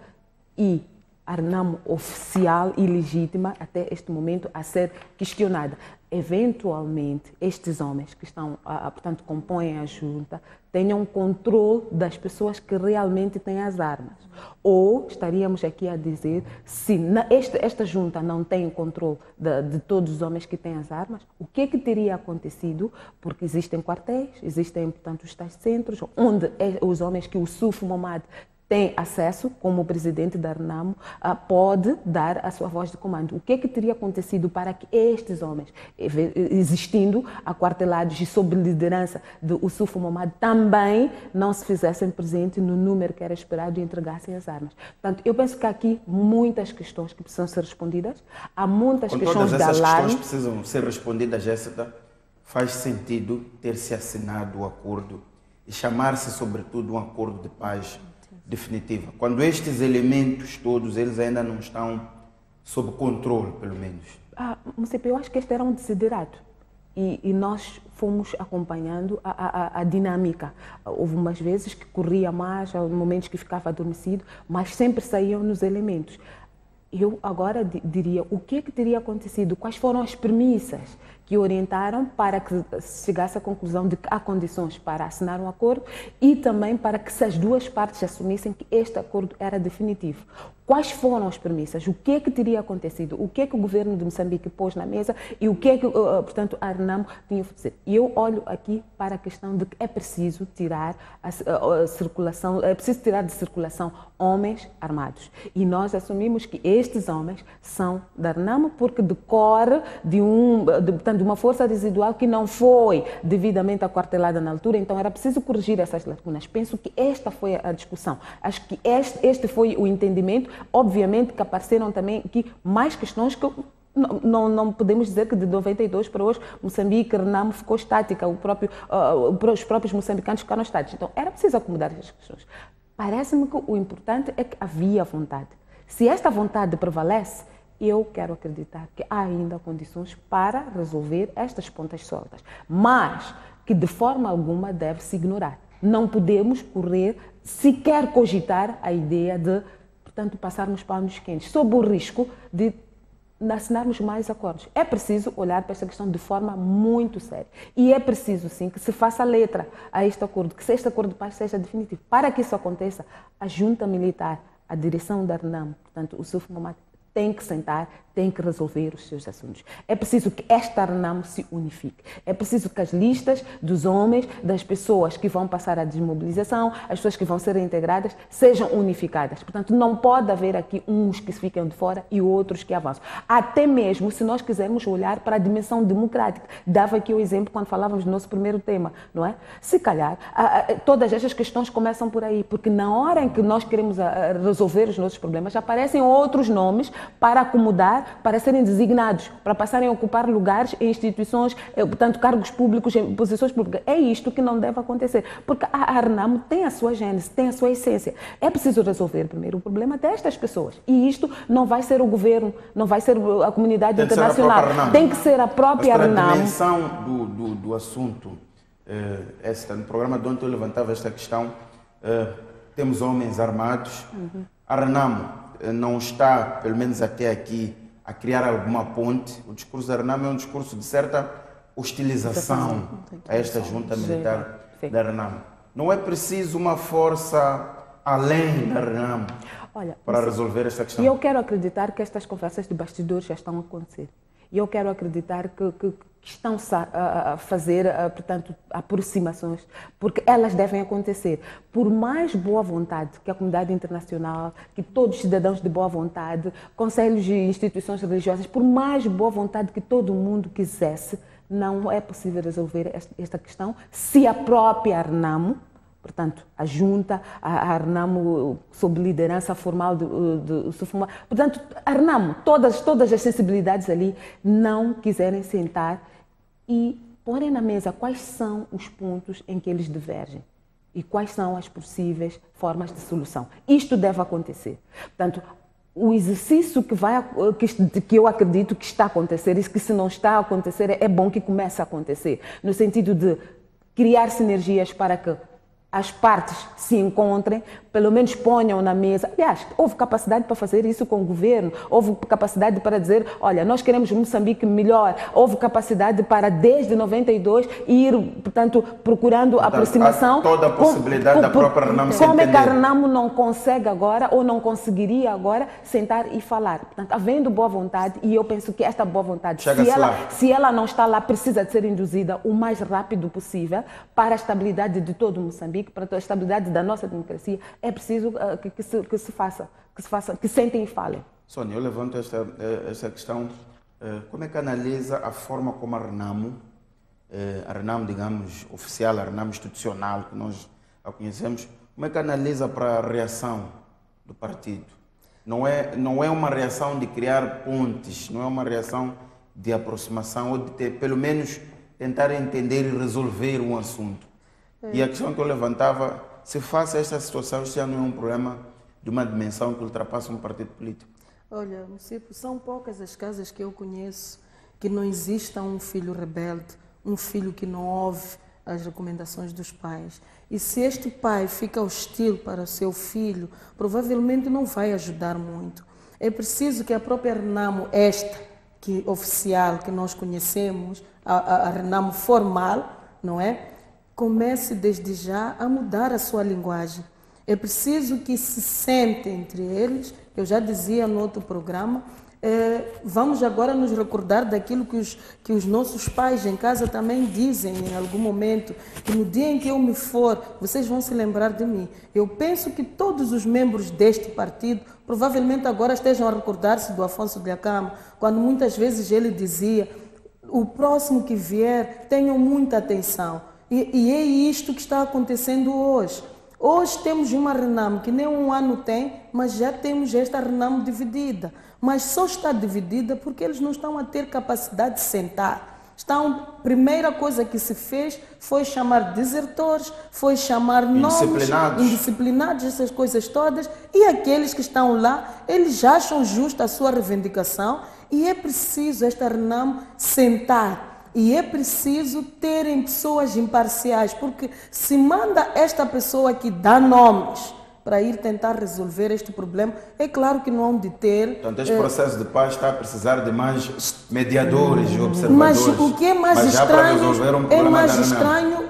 e a RENAMO oficial e legítima até este momento a ser questionada. Eventualmente, estes homens que estão, portanto, compõem a junta, tenham controle das pessoas que realmente têm as armas. Ou estaríamos aqui a dizer, se esta junta não tem controle de todos os homens que têm as armas, o que é que teria acontecido? Porque existem quartéis, existem, portanto, os tais centros, onde os homens que o Suf Momad tem acesso, como o presidente da RENAMO, pode dar a sua voz de comando. O que é que teria acontecido para que estes homens, existindo aquartelados e sob liderança do Suf Momad, também não se fizessem presente no número que era esperado e entregassem as armas? Portanto, eu penso que há aqui muitas questões que precisam ser respondidas, há muitas questões de alarme. Todas essas questões precisam ser respondidas, Jéssica. Faz sentido ter-se assinado o acordo e chamar-se, sobretudo, um acordo de paz definitiva, quando estes elementos todos, eles ainda não estão sob controle, pelo menos? Eu acho que este era um desiderato e nós fomos acompanhando a dinâmica. Houve umas vezes que corria mais, momentos que ficava adormecido, mas sempre saíam nos elementos. Eu agora diria, o que é que teria acontecido? Quais foram as premissas que orientaram para que se chegasse à conclusão de que há condições para assinar um acordo e também para que as duas partes assumissem que este acordo era definitivo? Quais foram as premissas? O que é que teria acontecido? O que é que o governo de Moçambique pôs na mesa e o que é que, portanto, a RENAMO tinha a fazer? E eu olho aqui para a questão de que é preciso tirar a circulação, é preciso tirar de circulação homens armados. E nós assumimos que estes homens são da RENAMO porque decorre de uma força residual que não foi devidamente aquartelada na altura, então era preciso corrigir essas lacunas. Penso que esta foi a discussão. Acho que este foi o entendimento. Obviamente que apareceram também aqui mais questões que não podemos dizer que de 92 para hoje Moçambique, RENAMO ficou estática, os próprios moçambicanos ficaram estáticos. Então era preciso acomodar essas questões. Parece-me que o importante é que havia vontade. Se esta vontade prevalece, eu quero acreditar que há ainda condições para resolver estas pontas soltas, mas que de forma alguma deve-se ignorar. Não podemos correr, sequer cogitar a ideia de, portanto, passarmos panos quentes, sob o risco de assinarmos mais acordos. É preciso olhar para esta questão de forma muito séria. E é preciso, sim, que se faça letra a este acordo, que este acordo de paz seja definitivo. Para que isso aconteça, a junta militar, a direção da RENAMO, portanto, o Suf Momad, tem que sentar, tem que resolver os seus assuntos. É preciso que esta RENAMO se unifique. É preciso que as listas dos homens, das pessoas que vão passar a desmobilização, as pessoas que vão ser integradas, sejam unificadas. Portanto, não pode haver aqui uns que fiquem de fora e outros que avançam. Até mesmo se nós quisermos olhar para a dimensão democrática. Dava aqui o exemplo quando falávamos do nosso primeiro tema, não é? Se calhar, todas estas questões começam por aí, porque na hora em que nós queremos resolver os nossos problemas, aparecem outros nomes para acomodar, para serem designados, para passarem a ocupar lugares em instituições, portanto, cargos públicos, em posições públicas. É isto que não deve acontecer, porque a RENAMO tem a sua gênese, tem a sua essência. É preciso resolver primeiro o problema destas pessoas. E isto não vai ser o governo, não vai ser a comunidade internacional. Tem que ser a própria RENAMO. A dimensão do assunto, no programa de ontem eu levantava esta questão, temos homens armados, a RENAMO não está, pelo menos até aqui, a criar alguma ponte. O discurso da RENAMO é um discurso de certa hostilização a esta junta militar da RENAMO. Não é preciso uma força além da Renamo, Olha, para resolver esta questão? E eu quero acreditar que estas conversas de bastidores já estão a acontecer. E eu quero acreditar que estão a fazer, portanto, aproximações, porque elas devem acontecer. Por mais boa vontade que a comunidade internacional, que todos os cidadãos de boa vontade, conselhos e instituições religiosas, por mais boa vontade que todo mundo quisesse, não é possível resolver esta questão se a própria Renamo, portanto, a junta, a Renamo sob liderança formal do Sufuma, portanto, a Renamo, todas as sensibilidades ali, não quiserem sentar e porem na mesa quais são os pontos em que eles divergem e quais são as possíveis formas de solução. Isto deve acontecer. Portanto, o exercício que eu acredito que está a acontecer, e que se não está a acontecer, é bom que comece a acontecer, no sentido de criar sinergias para que as partes se encontrem, pelo menos ponham na mesa. Aliás, houve capacidade para fazer isso com o governo, houve capacidade para dizer, olha, nós queremos Moçambique melhor, houve capacidade para, desde 92, ir, portanto, procurando aproximação. Há toda a possibilidade da própria Renamo se entender. Como é que a Renamo não consegue agora, ou não conseguiria agora, sentar e falar? Portanto, havendo boa vontade, e eu penso que esta boa vontade, se ela não está lá, precisa de ser induzida o mais rápido possível para a estabilidade de todo o Moçambique, para a estabilidade da nossa democracia. É preciso que se sentem e falem. Sônia, eu levanto esta questão. Como é que analisa a forma como a Renamo, digamos, oficial, a Renamo institucional, que nós a conhecemos, como é que analisa para a reação do partido? Não é uma reação de criar pontes, não é uma reação de aproximação ou de pelo menos tentar entender e resolver um assunto. E a questão que eu levantava, se face a esta situação, isto já não é um problema de uma dimensão que ultrapassa um partido político? Olha, são poucas as casas que eu conheço que não exista um filho rebelde, um filho que não ouve as recomendações dos pais. E se este pai fica hostil para o seu filho, provavelmente não vai ajudar muito. É preciso que a própria Renamo, oficial, que nós conhecemos, a Renamo formal, não é? Comece desde já a mudar a sua linguagem. É preciso que se sentem entre eles. Eu já dizia no outro programa, vamos agora nos recordar daquilo que os nossos pais em casa também dizem em algum momento, que no dia em que eu me for, vocês vão se lembrar de mim. Eu penso que todos os membros deste partido provavelmente agora estejam a recordar-se do Afonso Dhlakama, quando muitas vezes ele dizia, o próximo que vier, tenham muita atenção. E é isto que está acontecendo hoje. Hoje temos uma Renamo que nem um ano tem, mas já temos esta Renamo dividida. Mas só está dividida porque eles não estão a ter capacidade de sentar. Primeira coisa que se fez foi chamar desertores, foi chamar novos, indisciplinados, essas coisas todas. E aqueles que estão lá, eles já acham justa a sua reivindicação e é preciso esta Renamo sentar. E é preciso terem pessoas imparciais, porque se manda esta pessoa que dá nomes para ir tentar resolver este problema, é claro que não hão de ter... Então, este processo de paz está a precisar de mais mediadores e observadores. Mas o que é mais estranho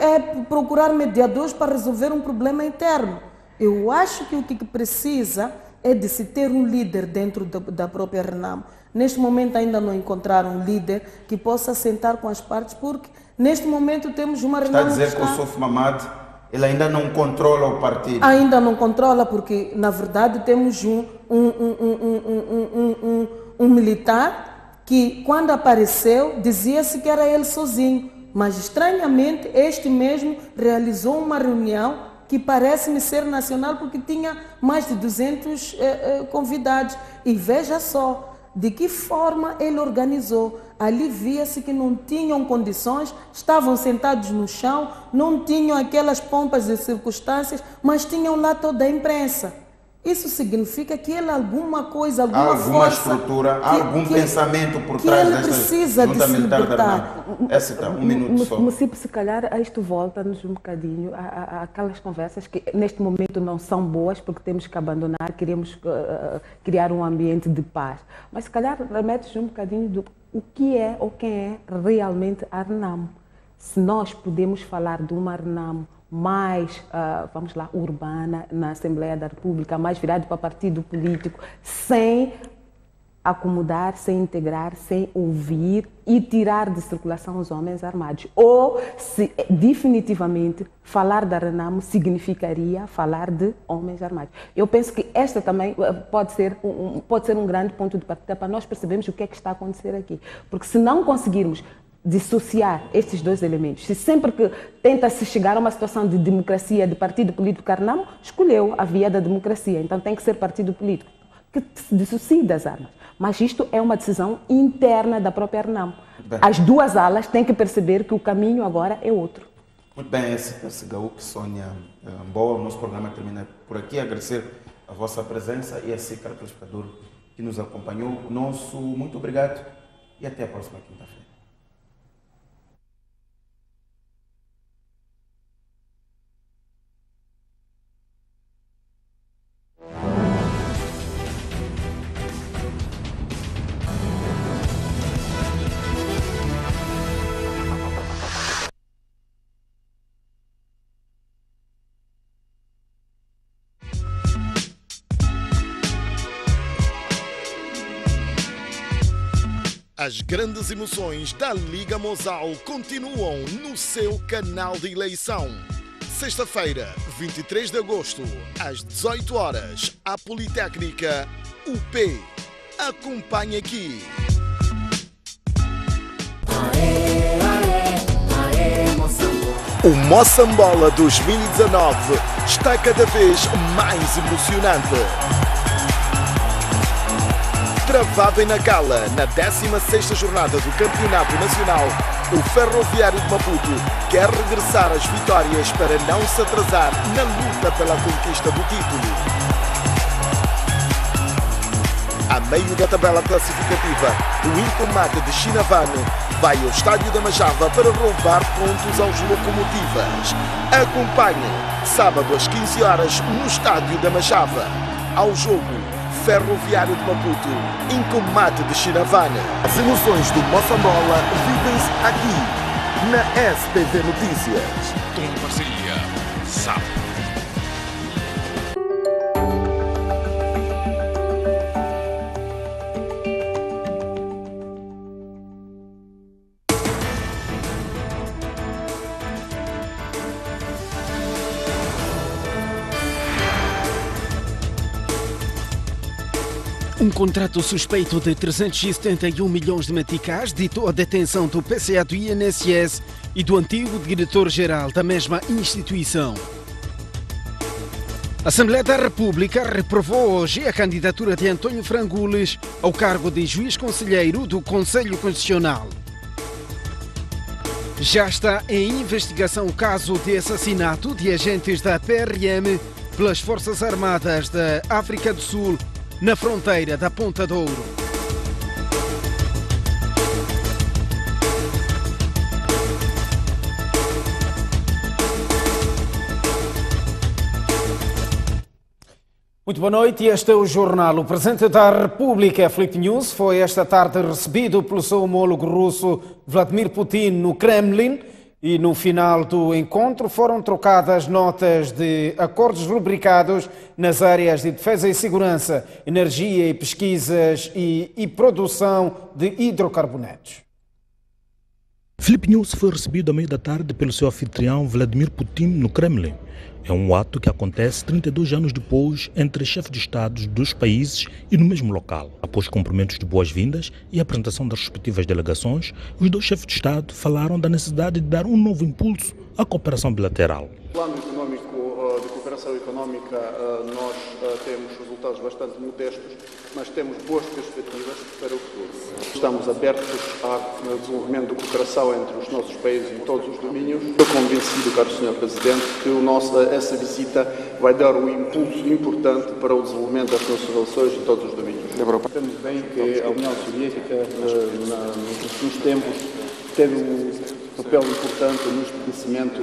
é procurar mediadores para resolver um problema interno. Eu acho que o que precisa é de se ter um líder dentro da própria Renamo. Neste momento ainda não encontraram um líder que possa sentar com as partes, porque neste momento temos uma Renamo... Está a dizer que o Souf Mamad, ele ainda não controla o partido? Ainda não controla, porque na verdade temos um militar que quando apareceu dizia-se que era ele sozinho, mas estranhamente este mesmo realizou uma reunião que parece-me ser nacional, porque tinha mais de 200 convidados. E veja só de que forma ele organizou. Ali via-se que não tinham condições, estavam sentados no chão, não tinham aquelas pompas de circunstâncias, mas tinham lá toda a imprensa. Isso significa que ele alguma coisa, alguma força, estrutura, algum pensamento por trás desta junta militar da Renamo. Essa um minuto só. Mucipe, se calhar isto volta-nos um bocadinho àquelas conversas que neste momento não são boas, porque temos que abandonar, queremos criar um ambiente de paz. Mas se calhar remete-nos um bocadinho do o que é ou quem é realmente a Renamo. Se nós podemos falar de uma RENAMO mais, vamos lá, urbana, na Assembleia da República, mais virado para partido político, sem acomodar, sem integrar, sem ouvir e tirar de circulação os homens armados. Ou, se definitivamente, falar da RENAMO significaria falar de homens armados. Eu penso que esta também pode ser um grande ponto de partida para nós percebermos o que é que está a acontecer aqui. Porque se não conseguirmos dissociar estes dois elementos, se sempre que tenta-se chegar a uma situação de democracia, de partido político, a RENAMO escolheu a via da democracia, então tem que ser partido político que se dissocie das armas. Mas isto é uma decisão interna da própria RENAMO. As duas alas têm que perceber que o caminho agora é outro. Muito bem, esse Gaúque, Sônia Mboa, o nosso programa termina por aqui. Agradecer a vossa presença e a si, caro telespectador, que nos acompanhou. Nosso muito obrigado e até a próxima quinta-feira. As grandes emoções da Liga Mosal continuam no seu canal de eleição. Sexta-feira, 23 de agosto, às 18 horas, a Politécnica UP. Acompanhe aqui. O Moçambola 2019 está cada vez mais emocionante. Travado em Nacala, na 16ª jornada do Campeonato Nacional, o Ferroviário de Maputo quer regressar às vitórias para não se atrasar na luta pela conquista do título. A meio da tabela classificativa, o Incomate de Chinavane vai ao Estádio da Majava para roubar pontos aos Locomotivas. Acompanhe, sábado às 15 horas, no Estádio da Majava. Ao jogo, Ferroviário de Maputo, Incomate de Chinavane. As emoções do Moçambola vivem-se aqui, na STV Notícias. Com parceria SAP. Um contrato suspeito de 371 milhões de meticais ditou a detenção do PCA do INSS e do antigo diretor-geral da mesma instituição. A Assembleia da República reprovou hoje a candidatura de António Frangules ao cargo de juiz conselheiro do Conselho Constitucional. Já está em investigação o caso de assassinato de agentes da PRM pelas Forças Armadas da África do Sul na fronteira da Ponta do Ouro. Muito boa noite, este é o jornal. O Presidente da República, Fake News, foi esta tarde recebido pelo seu homólogo russo Vladimir Putin no Kremlin e no final do encontro foram trocadas notas de acordos rubricados nas áreas de defesa e segurança, energia e pesquisas e produção de hidrocarbonetos. Fake News foi recebido à meia da tarde pelo seu anfitrião Vladimir Putin no Kremlin. É um ato que acontece 32 anos depois entre chefes de Estados dos países e no mesmo local. Após cumprimentos de boas-vindas e a apresentação das respectivas delegações, os dois chefes de Estado falaram da necessidade de dar um novo impulso à cooperação bilateral. No plano económico, de cooperação económica, nós temos resultados bastante modestos, mas temos boas perspectivas para o futuro. Estamos abertos ao desenvolvimento de cooperação entre os nossos países em todos os domínios. Estou convencido, caro Sr. Presidente, que essa visita vai dar um impulso importante para o desenvolvimento das nossas relações em todos os domínios. Sabemos bem que a União Soviética, nos últimos tempos, teve um papel importante no estabelecimento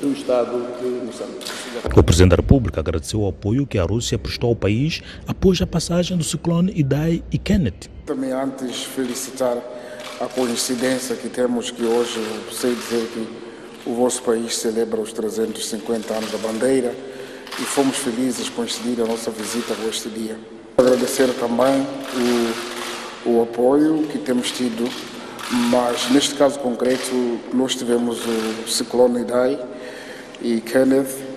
do Estado de Moçambique. O Presidente da República agradeceu o apoio que a Rússia prestou ao país após a passagem do ciclone Idai e Kenneth. Também antes felicitar a coincidência que temos que hoje, eu sei dizer que o vosso país celebra os 350 anos da bandeira e fomos felizes coincidir a nossa visita com este dia. Agradecer também o apoio que temos tido, mas neste caso concreto nós tivemos o ciclone Idai e Kenneth,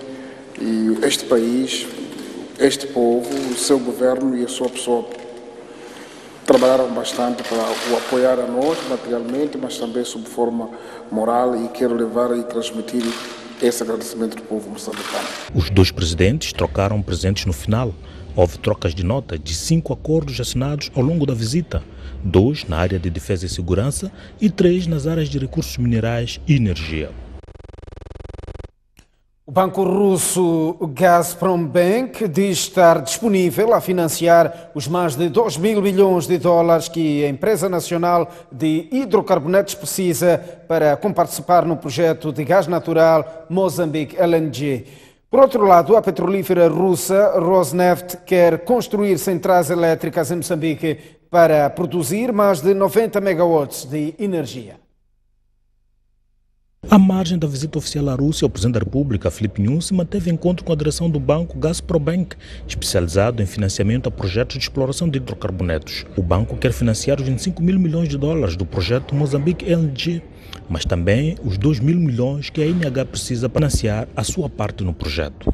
e este país, este povo, o seu governo e a sua pessoa trabalharam bastante para o apoiar a nós materialmente, mas também sob forma moral, e quero levar e transmitir esse agradecimento do povo moçambicano. Os dois presidentes trocaram presentes no final. Houve trocas de notas de 5 acordos assinados ao longo da visita, 2 na área de defesa e segurança e 3 nas áreas de recursos minerais e energia. O banco russo Gazprom Bank diz estar disponível a financiar os mais de 2 mil milhões de dólares que a empresa nacional de hidrocarbonetos precisa para participar no projeto de gás natural Mozambique LNG. Por outro lado, a petrolífera russa Rosneft quer construir centrais elétricas em Moçambique para produzir mais de 90 megawatts de energia. À margem da visita oficial à Rússia, o Presidente da República, Filipe Nyusi, manteve encontro com a direção do banco Gazprom Bank, especializado em financiamento a projetos de exploração de hidrocarbonetos. O banco quer financiar os 25 mil milhões de dólares do projeto Mozambique LNG, mas também os 2 mil milhões que a NH precisa para financiar a sua parte no projeto.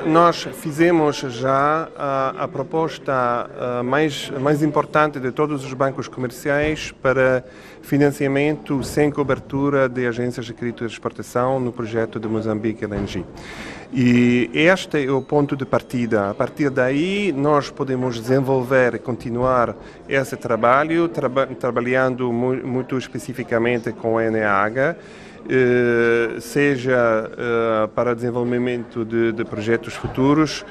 Nós fizemos já a proposta mais importante de todos os bancos comerciais para financiamento sem cobertura de agências de crédito de exportação no projeto de Mozambique LNG. E este é o ponto de partida. A partir daí, nós podemos desenvolver e continuar esse trabalho, trabalhando muito especificamente com a NH, seja para desenvolvimento de projetos futuros,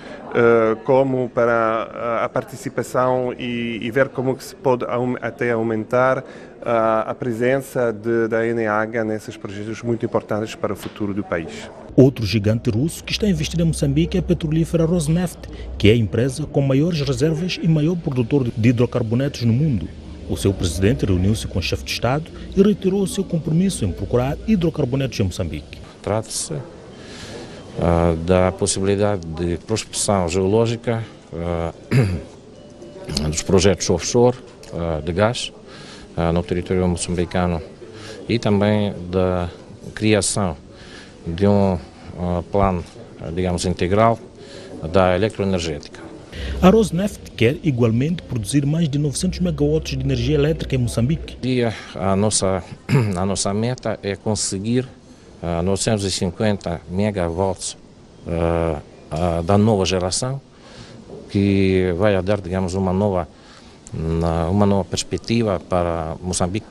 como para a participação e ver como que se pode até aumentar a presença da NH nesses projetos muito importantes para o futuro do país. Outro gigante russo que está a investir em Moçambique é a petrolífera Rosneft, que é a empresa com maiores reservas e maior produtor de hidrocarbonetos no mundo. O seu presidente reuniu-se com o chefe de Estado e reiterou o seu compromisso em procurar hidrocarbonetos em Moçambique. Trata-se da possibilidade de prospecção geológica dos projetos offshore de gás no território moçambicano e também da criação de um plano, digamos, integral da eletroenergética. A Rosneft quer igualmente produzir mais de 900 megawatts de energia elétrica em Moçambique. A nossa meta é conseguir 950 megawatts da nova geração, que vai dar, digamos, uma nova perspectiva para Moçambique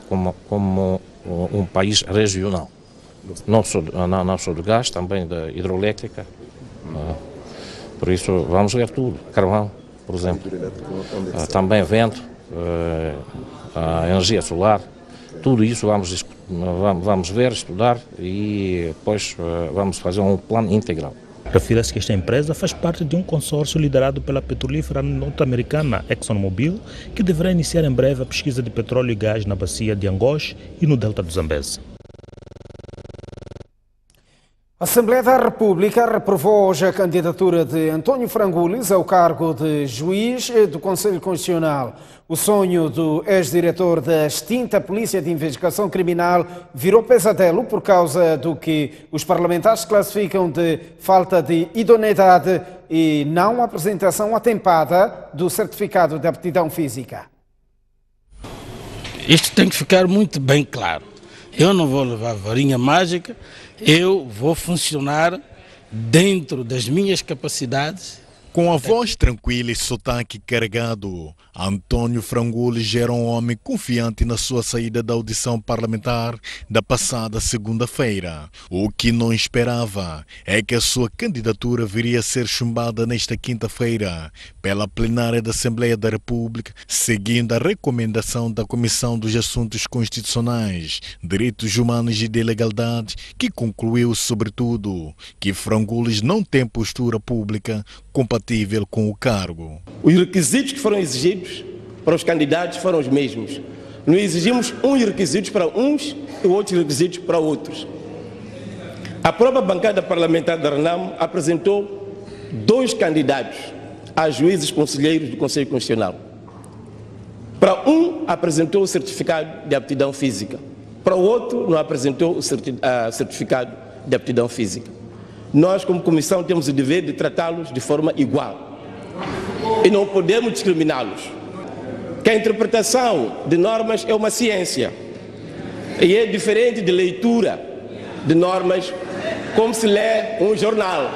como um país regional. Não só do gás, também da hidroelétrica. Por isso, vamos ver tudo. Carvão, por exemplo. Também vento, a energia solar. Tudo isso vamos ver, estudar e depois vamos fazer um plano integral. Refira-se que esta empresa faz parte de um consórcio liderado pela petrolífera norte-americana ExxonMobil, que deverá iniciar em breve a pesquisa de petróleo e gás na bacia de Angoche e no delta do Zambeze. A Assembleia da República reprovou hoje a candidatura de António Frangulis ao cargo de juiz do Conselho Constitucional. O sonho do ex-diretor da extinta Polícia de Investigação Criminal virou pesadelo por causa do que os parlamentares classificam de falta de idoneidade e não apresentação atempada do certificado de aptidão física. Isto tem que ficar muito bem claro. Eu não vou levar varinha mágica, eu vou funcionar dentro das minhas capacidades. Com a voz tranquila e sotaque carregado, António Frangulis era um homem confiante na sua saída da audição parlamentar da passada segunda-feira. O que não esperava é que a sua candidatura viria a ser chumbada nesta quinta-feira pela plenária da Assembleia da República, seguindo a recomendação da Comissão dos Assuntos Constitucionais, Direitos Humanos e de Legalidade, que concluiu, sobretudo, que Frangulis não tem postura pública compatível com o cargo. Os requisitos que foram exigidos para os candidatos foram os mesmos. Não exigimos uns requisitos para uns e outros requisitos para outros. A própria bancada parlamentar da RENAMO apresentou 2 candidatos a juízes conselheiros do Conselho Constitucional. Para um, apresentou o certificado de aptidão física. Para o outro, não apresentou o certificado de aptidão física. Nós, como comissão, temos o dever de tratá-los de forma igual. E não podemos discriminá-los. Que a interpretação de normas é uma ciência. E é diferente de leitura de normas como se lê um jornal.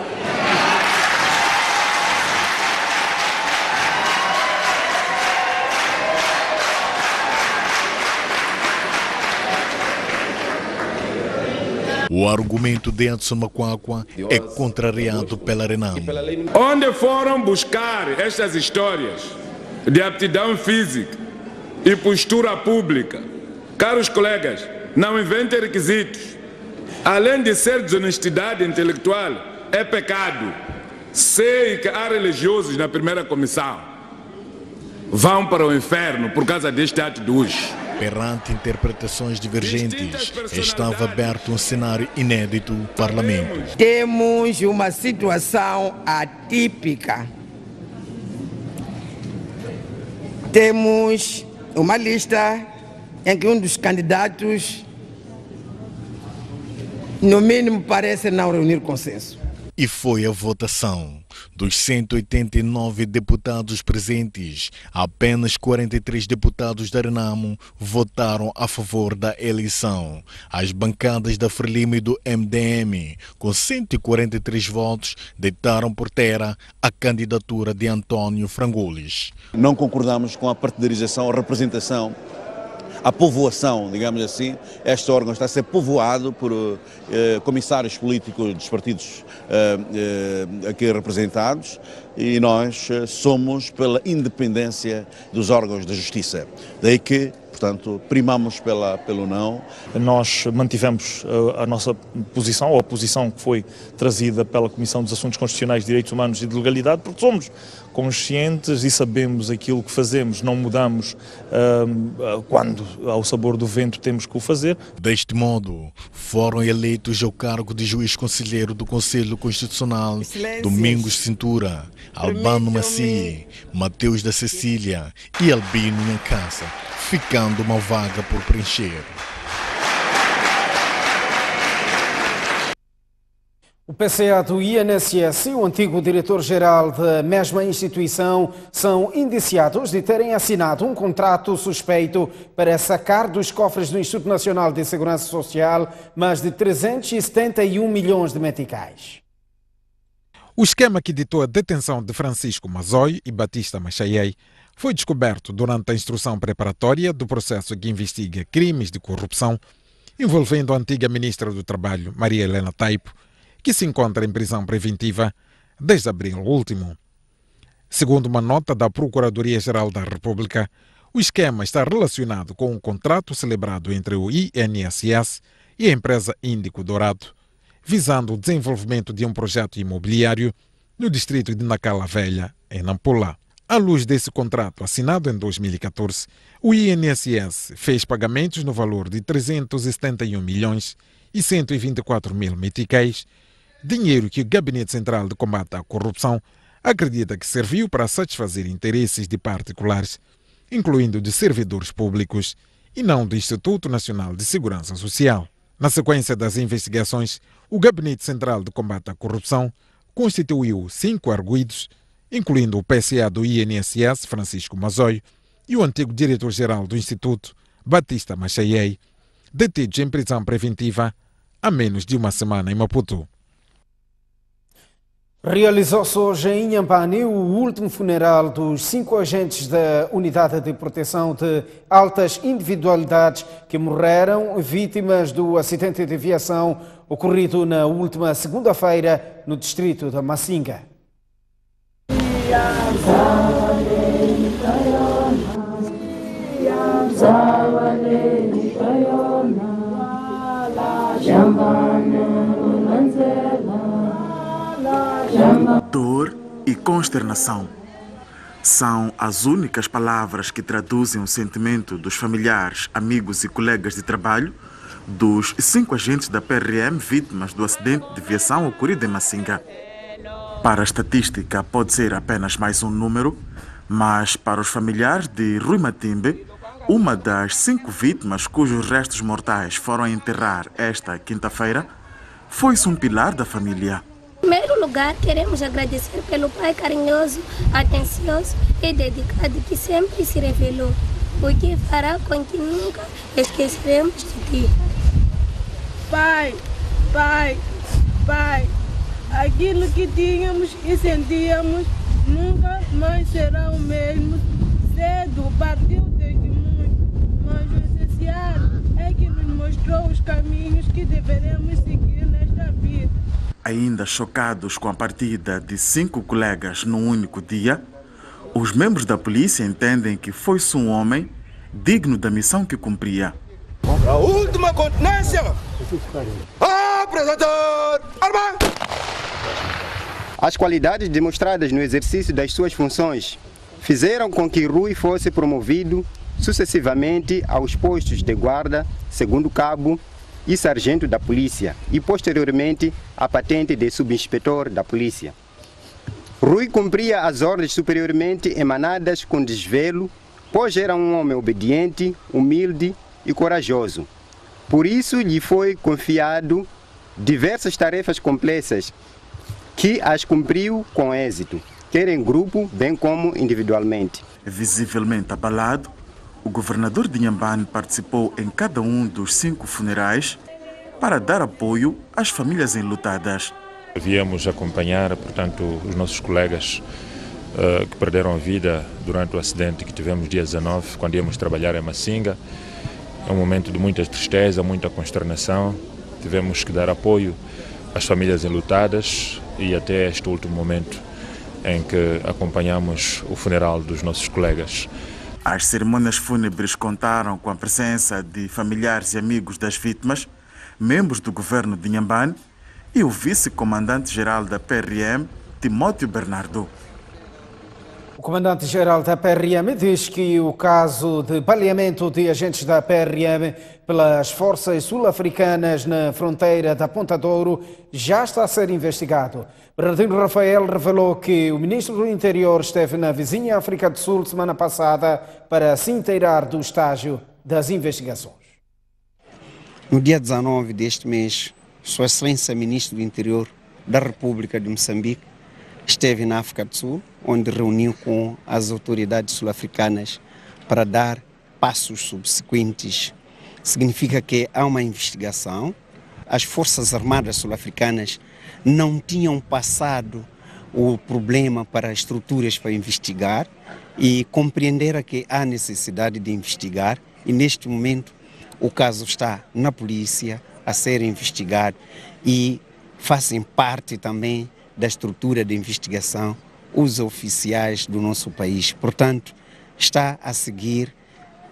O argumento de Edson Macuacua é contrariado pela RENAMO. Onde foram buscar estas histórias de aptidão física e postura pública? Caros colegas, não inventem requisitos. Além de ser desonestidade intelectual, é pecado. Sei que há religiosos na primeira comissão. Vão para o inferno por causa deste ato de hoje. Perante interpretações divergentes, estava aberto um cenário inédito no Parlamento. Temos uma situação atípica. Temos uma lista em que um dos candidatos, no mínimo, parece não reunir consenso. E foi a votação. Dos 189 deputados presentes, apenas 43 deputados da RENAMO votaram a favor da eleição. As bancadas da Frelimo e do MDM, com 143 votos, deitaram por terra a candidatura de Antônio Frangulis. Não concordamos com a partidarização, a representação, a povoação, digamos assim. Este órgão está a ser povoado por comissários políticos dos partidos aqui representados e nós somos pela independência dos órgãos da justiça. Daí que, portanto, primamos pelo não. Nós mantivemos a nossa posição, ou a posição que foi trazida pela Comissão dos Assuntos Constitucionais, Direitos Humanos e de Legalidade, porque somos conscientes e sabemos aquilo que fazemos, não mudamos quando, ao sabor do vento, temos que o fazer. Deste modo, foram eleitos ao cargo de juiz conselheiro do Conselho Constitucional Domingos Cintura, Albano Maci, Mateus da Cecília e Albino Nhancassa, ficando uma vaga por preencher. O PCA do INSS e o antigo diretor-geral da mesma instituição são indiciados de terem assinado um contrato suspeito para sacar dos cofres do Instituto Nacional de Segurança Social mais de 371 milhões de meticais. O esquema que ditou a detenção de Francisco Mazói e Batista Machaiei foi descoberto durante a instrução preparatória do processo que investiga crimes de corrupção envolvendo a antiga ministra do Trabalho, Maria Helena Taipo, que se encontra em prisão preventiva desde abril último. Segundo uma nota da Procuradoria-Geral da República, o esquema está relacionado com um contrato celebrado entre o INSS e a empresa Índico Dourado, visando o desenvolvimento de um projeto imobiliário no distrito de Nacala Velha, em Nampula. À luz desse contrato assinado em 2014, o INSS fez pagamentos no valor de 371 milhões e 124 mil meticais, dinheiro que o Gabinete Central de Combate à Corrupção acredita que serviu para satisfazer interesses de particulares, incluindo de servidores públicos, e não do Instituto Nacional de Segurança Social. Na sequência das investigações, o Gabinete Central de Combate à Corrupção constituiu 5 arguidos, incluindo o PCA do INSS, Francisco Mazói, e o antigo diretor-geral do Instituto, Batista Machaiei, detidos em prisão preventiva há menos de uma semana em Maputo. Realizou-se hoje em Inhambane o último funeral dos 5 agentes da Unidade de Proteção de Altas Individualidades que morreram vítimas do acidente de aviação ocorrido na última segunda-feira no distrito da Massinga. Dor e consternação São as únicas palavras que traduzem o sentimento dos familiares, amigos e colegas de trabalho dos 5 agentes da PRM vítimas do acidente de viação ocorrido em Masinga. Para a estatística pode ser apenas mais um número, mas para os familiares de Rui Matimbe, uma das 5 vítimas cujos restos mortais foram enterrar esta quinta-feira, foi-se um pilar da família. Em primeiro lugar, queremos agradecer pelo pai carinhoso, atencioso e dedicado que sempre se revelou, o que fará com que nunca esqueceremos de ti. Pai, pai, pai, aquilo que tínhamos e sentíamos nunca mais será o mesmo. Cedo partiu testemunho, mas o essencial é que nos mostrou os caminhos que deveremos seguir nesta vida. Ainda chocados com a partida de 5 colegas num único dia, os membros da polícia entendem que foi-se um homem digno da missão que cumpria. A última continência! Apresentador! Arma! As qualidades demonstradas no exercício das suas funções fizeram com que Rui fosse promovido sucessivamente aos postos de guarda, segundo cabo e sargento da polícia e posteriormente a patente de subinspetor da polícia. Rui cumpria as ordens superiormente emanadas com desvelo, pois era um homem obediente, humilde e corajoso. Por isso lhe foi confiado diversas tarefas complexas que as cumpriu com êxito, quer em grupo bem como individualmente. Visivelmente abalado, o governador de Inhambane participou em cada um dos 5 funerais para dar apoio às famílias enlutadas. Viemos acompanhar, portanto, os nossos colegas que perderam a vida durante o acidente que tivemos dia 19, quando íamos trabalhar em Masinga. É um momento de muita tristeza, muita consternação. Tivemos que dar apoio às famílias enlutadas e até este último momento em que acompanhamos o funeral dos nossos colegas. As cerimônias fúnebres contaram com a presença de familiares e amigos das vítimas, membros do governo de Inhambane e o vice-comandante-geral da PRM, Timóteo Bernardo. O comandante-geral da PRM diz que o caso de baleamento de agentes da PRM pelas forças sul-africanas na fronteira da Ponta Douro já está a ser investigado. Bernardino Rafael revelou que o ministro do Interior esteve na vizinha África do Sul semana passada para se inteirar do estágio das investigações. No dia 19 deste mês, Sua Excelência Ministro do Interior da República de Moçambique esteve na África do Sul, onde reuniu com as autoridades sul-africanas para dar passos subsequentes. Significa que há uma investigação. As Forças Armadas sul-africanas não tinham passado o problema para as estruturas para investigar e compreenderam que há necessidade de investigar e neste momento o caso está na polícia a ser investigado e fazem parte também da estrutura de investigação os oficiais do nosso país. Portanto, está a seguir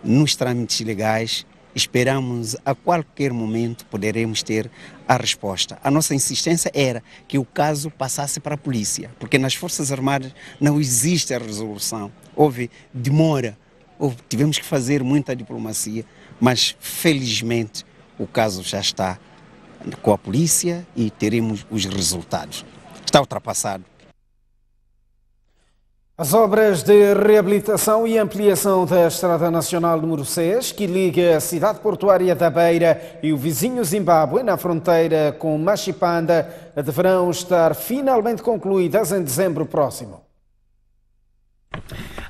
nos trâmites legais. Esperamos a qualquer momento poderemos ter a resposta. A nossa insistência era que o caso passasse para a polícia, porque nas Forças Armadas não existe a resolução. Houve demora, tivemos que fazer muita diplomacia, mas felizmente o caso já está com a polícia e teremos os resultados. Está ultrapassado. As obras de reabilitação e ampliação da Estrada Nacional número 6, que liga a cidade portuária da Beira e o vizinho Zimbábue, na fronteira com Machipanda, deverão estar finalmente concluídas em dezembro próximo.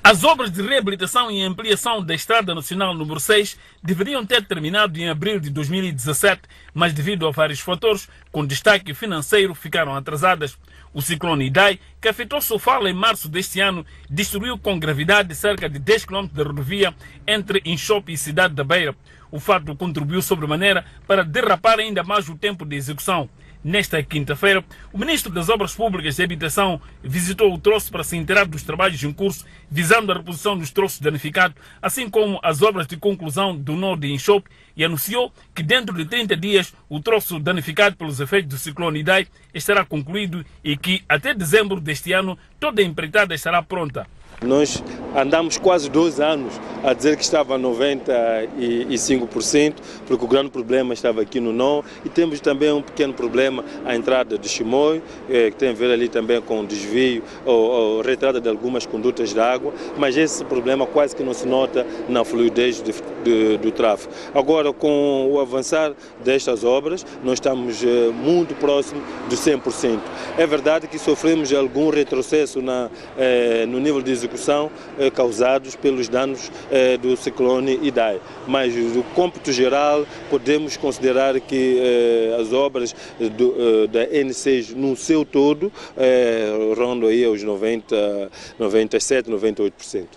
As obras de reabilitação e ampliação da Estrada Nacional número 6 deveriam ter terminado em abril de 2017, mas devido a vários fatores, com destaque financeiro, ficaram atrasadas. O ciclone Idai, que afetou Sofala em março deste ano, destruiu com gravidade cerca de 10 km de rodovia entre Inchope e Cidade da Beira. O fato contribuiu sobremaneira para derrapar ainda mais o tempo de execução. Nesta quinta-feira, o ministro das Obras Públicas e Habitação visitou o troço para se inteirar dos trabalhos em curso, visando a reposição dos troços danificados, assim como as obras de conclusão do nó de Inchope, e anunciou que dentro de 30 dias o troço danificado pelos efeitos do ciclone Idai estará concluído e que até dezembro deste ano toda a empreitada estará pronta. Nós andamos quase 2 anos a dizer que estava a 95%, porque o grande problema estava aqui no Nó, e temos também um pequeno problema à entrada de Chimoio, que tem a ver ali também com o desvio ou retirada de algumas condutas de água, mas esse problema quase que não se nota na fluidez do tráfego. Agora, com o avançar destas obras, nós estamos muito próximo de 100%. É verdade que sofremos algum retrocesso no nível de execução causados pelos danos do ciclone Idai, mas do cômputo geral podemos considerar que as obras da N6 no seu todo rondam aí aos 97, 98%.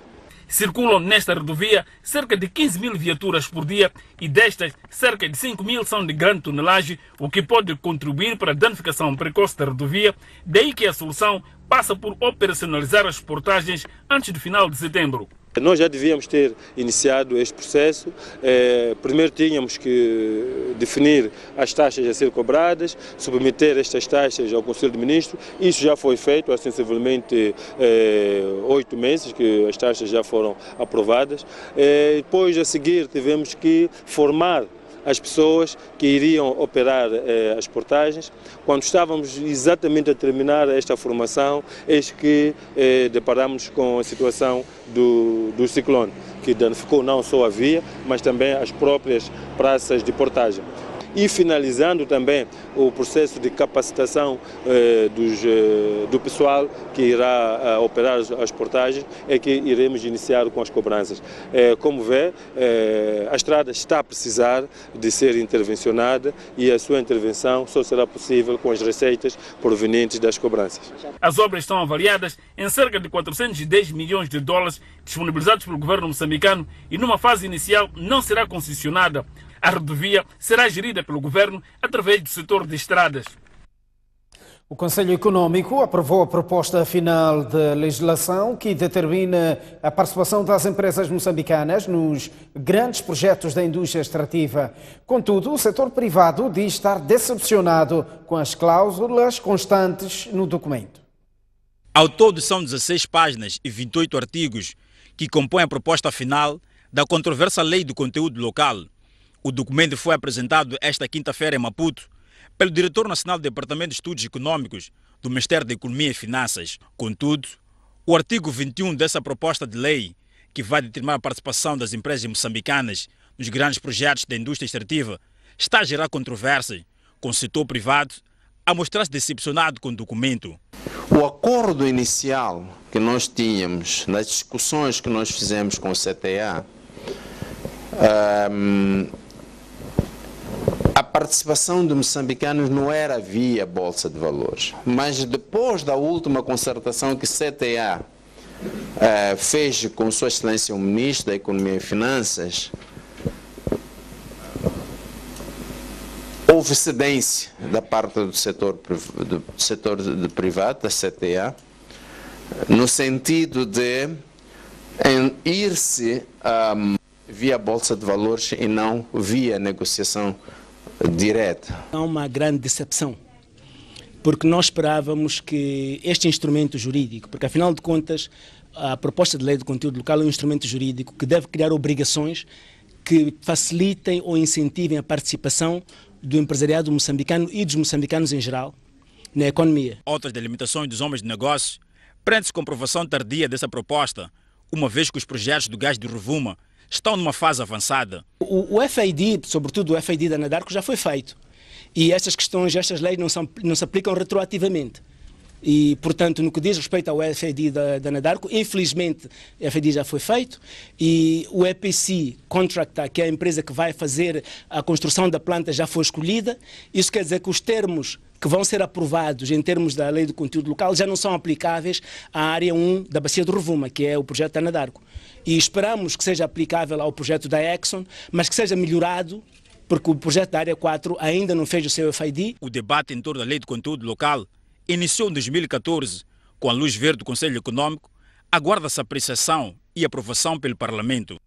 Circulam nesta rodovia cerca de 15 mil viaturas por dia e destas, cerca de 5 mil são de grande tonelagem, o que pode contribuir para a danificação precoce da rodovia, daí que a solução passa por operacionalizar as portagens antes do final de setembro. Nós já devíamos ter iniciado este processo. Primeiro tínhamos que definir as taxas a ser cobradas, submeter estas taxas ao Conselho de Ministros. Isso já foi feito há sensivelmente 8 meses que as taxas já foram aprovadas. Depois, a seguir, tivemos que formar as pessoas que iriam operar as portagens. Quando estávamos exatamente a terminar esta formação, eis que deparamos com a situação do ciclone, que danificou não só a via, mas também as próprias praças de portagem. E finalizando também o processo de capacitação do pessoal que irá operar as portagens, é que iremos iniciar com as cobranças. Como vê, a estrada está a precisar de ser intervencionada e a sua intervenção só será possível com as receitas provenientes das cobranças. As obras estão avaliadas em cerca de 410 milhões de dólares disponibilizados pelo governo moçambicano e numa fase inicial não será concessionada. A rodovia será gerida pelo governo através do setor de estradas. O Conselho Econômico aprovou a proposta final de legislação que determina a participação das empresas moçambicanas nos grandes projetos da indústria extrativa. Contudo, o setor privado diz estar decepcionado com as cláusulas constantes no documento. Ao todo, são 16 páginas e 28 artigos que compõem a proposta final da controversa Lei do Conteúdo Local. O documento foi apresentado esta quinta-feira em Maputo pelo Diretor Nacional do Departamento de Estudos Econômicos do Ministério da Economia e Finanças. Contudo, o artigo 21 dessa proposta de lei, que vai determinar a participação das empresas moçambicanas nos grandes projetos da indústria extrativa, está a gerar controvérsia, com o setor privado a mostrar-se decepcionado com o documento. O acordo inicial que nós tínhamos, nas discussões que nós fizemos com o CTA, a participação de moçambicanos não era via Bolsa de Valores, mas depois da última concertação que o CTA fez com Sua Excelência o Ministro da Economia e Finanças, houve cedência da parte do setor privado, da CTA, no sentido de ir-se via Bolsa de Valores e não via negociação direta. Há uma grande decepção, porque nós esperávamos que este instrumento jurídico, porque afinal de contas a proposta de lei de conteúdo local é um instrumento jurídico que deve criar obrigações que facilitem ou incentivem a participação do empresariado moçambicano e dos moçambicanos em geral na economia. Outras delimitações dos homens de negócio prende-se com aprovação tardia dessa proposta, uma vez que os projetos do gás de Rovuma estão numa fase avançada. O FID, sobretudo o FID da Anadarko, já foi feito. E estas questões, estas leis não se aplicam retroativamente. E, portanto, no que diz respeito ao FID da Anadarko, infelizmente o FID já foi feito e o EPC Contractor, que é a empresa que vai fazer a construção da planta, já foi escolhida. Isso quer dizer que os termos que vão ser aprovados em termos da lei do conteúdo local já não são aplicáveis à área 1 da Bacia do Rovuma, que é o projeto da Anadarko. E esperamos que seja aplicável ao projeto da Exxon, mas que seja melhorado, porque o projeto da área 4 ainda não fez o seu FID. O debate em torno da lei do conteúdo local iniciou em 2014, com a luz verde do Conselho Econômico, aguarda-se apreciação e aprovação pelo Parlamento.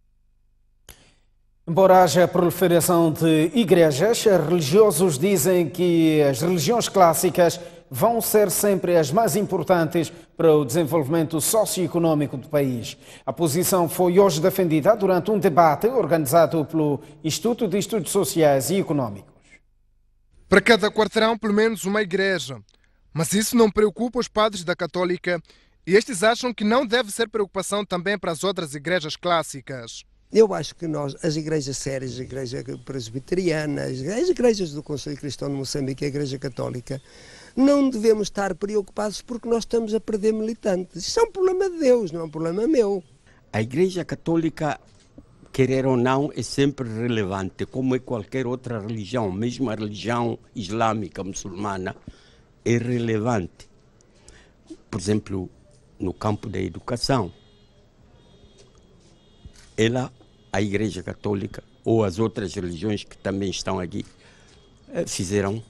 Embora haja proliferação de igrejas, religiosos dizem que as religiões clássicas vão ser sempre as mais importantes para o desenvolvimento socioeconômico do país. A posição foi hoje defendida durante um debate organizado pelo Instituto de Estudos Sociais e Econômicos. Para cada quarteirão, pelo menos uma igreja. Mas isso não preocupa os padres da Católica e estes acham que não deve ser preocupação também para as outras igrejas clássicas. Eu acho que nós, as igrejas sérias, a igreja presbiteriana, as igrejas do Conselho Cristão de Moçambique e a igreja católica, não devemos estar preocupados porque nós estamos a perder militantes. Isso é um problema de Deus, não é um problema meu. A igreja católica, querer ou não, é sempre relevante, como é qualquer outra religião, mesmo a religião islâmica, muçulmana, é relevante. Por exemplo, no campo da educação, a Igreja Católica ou as outras religiões que também estão aqui fizeram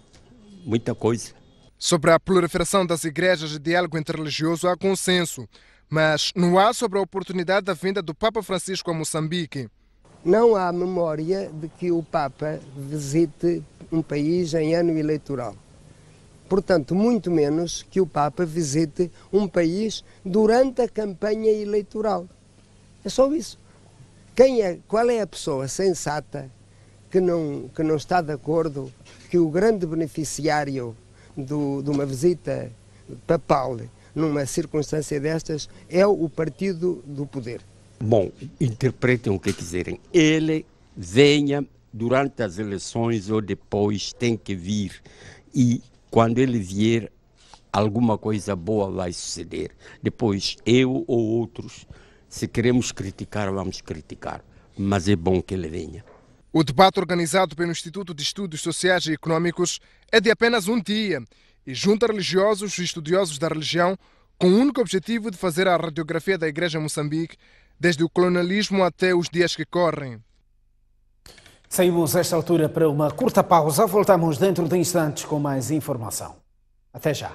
muita coisa. Sobre a proliferação das igrejas e diálogo interreligioso há consenso, mas não há sobre a oportunidade da vinda do Papa Francisco a Moçambique. Não há memória de que o Papa visite um país em ano eleitoral. Portanto, muito menos que o Papa visite um país durante a campanha eleitoral. É só isso. Qual é a pessoa sensata que não está de acordo que o grande beneficiário de uma visita papal numa circunstância destas é o partido do poder? Bom, interpretem o que quiserem. Ele venha durante as eleições ou depois, tem que vir. E quando ele vier, alguma coisa boa vai suceder. Depois, eu ou outros, se queremos criticar, vamos criticar. Mas é bom que ele venha. O debate organizado pelo Instituto de Estudos Sociais e Econômicos é de apenas um dia e junta religiosos e estudiosos da religião com o único objetivo de fazer a radiografia da Igreja em Moçambique desde o colonialismo até os dias que correm. Saímos a esta altura para uma curta pausa. Voltamos dentro de instantes com mais informação. Até já.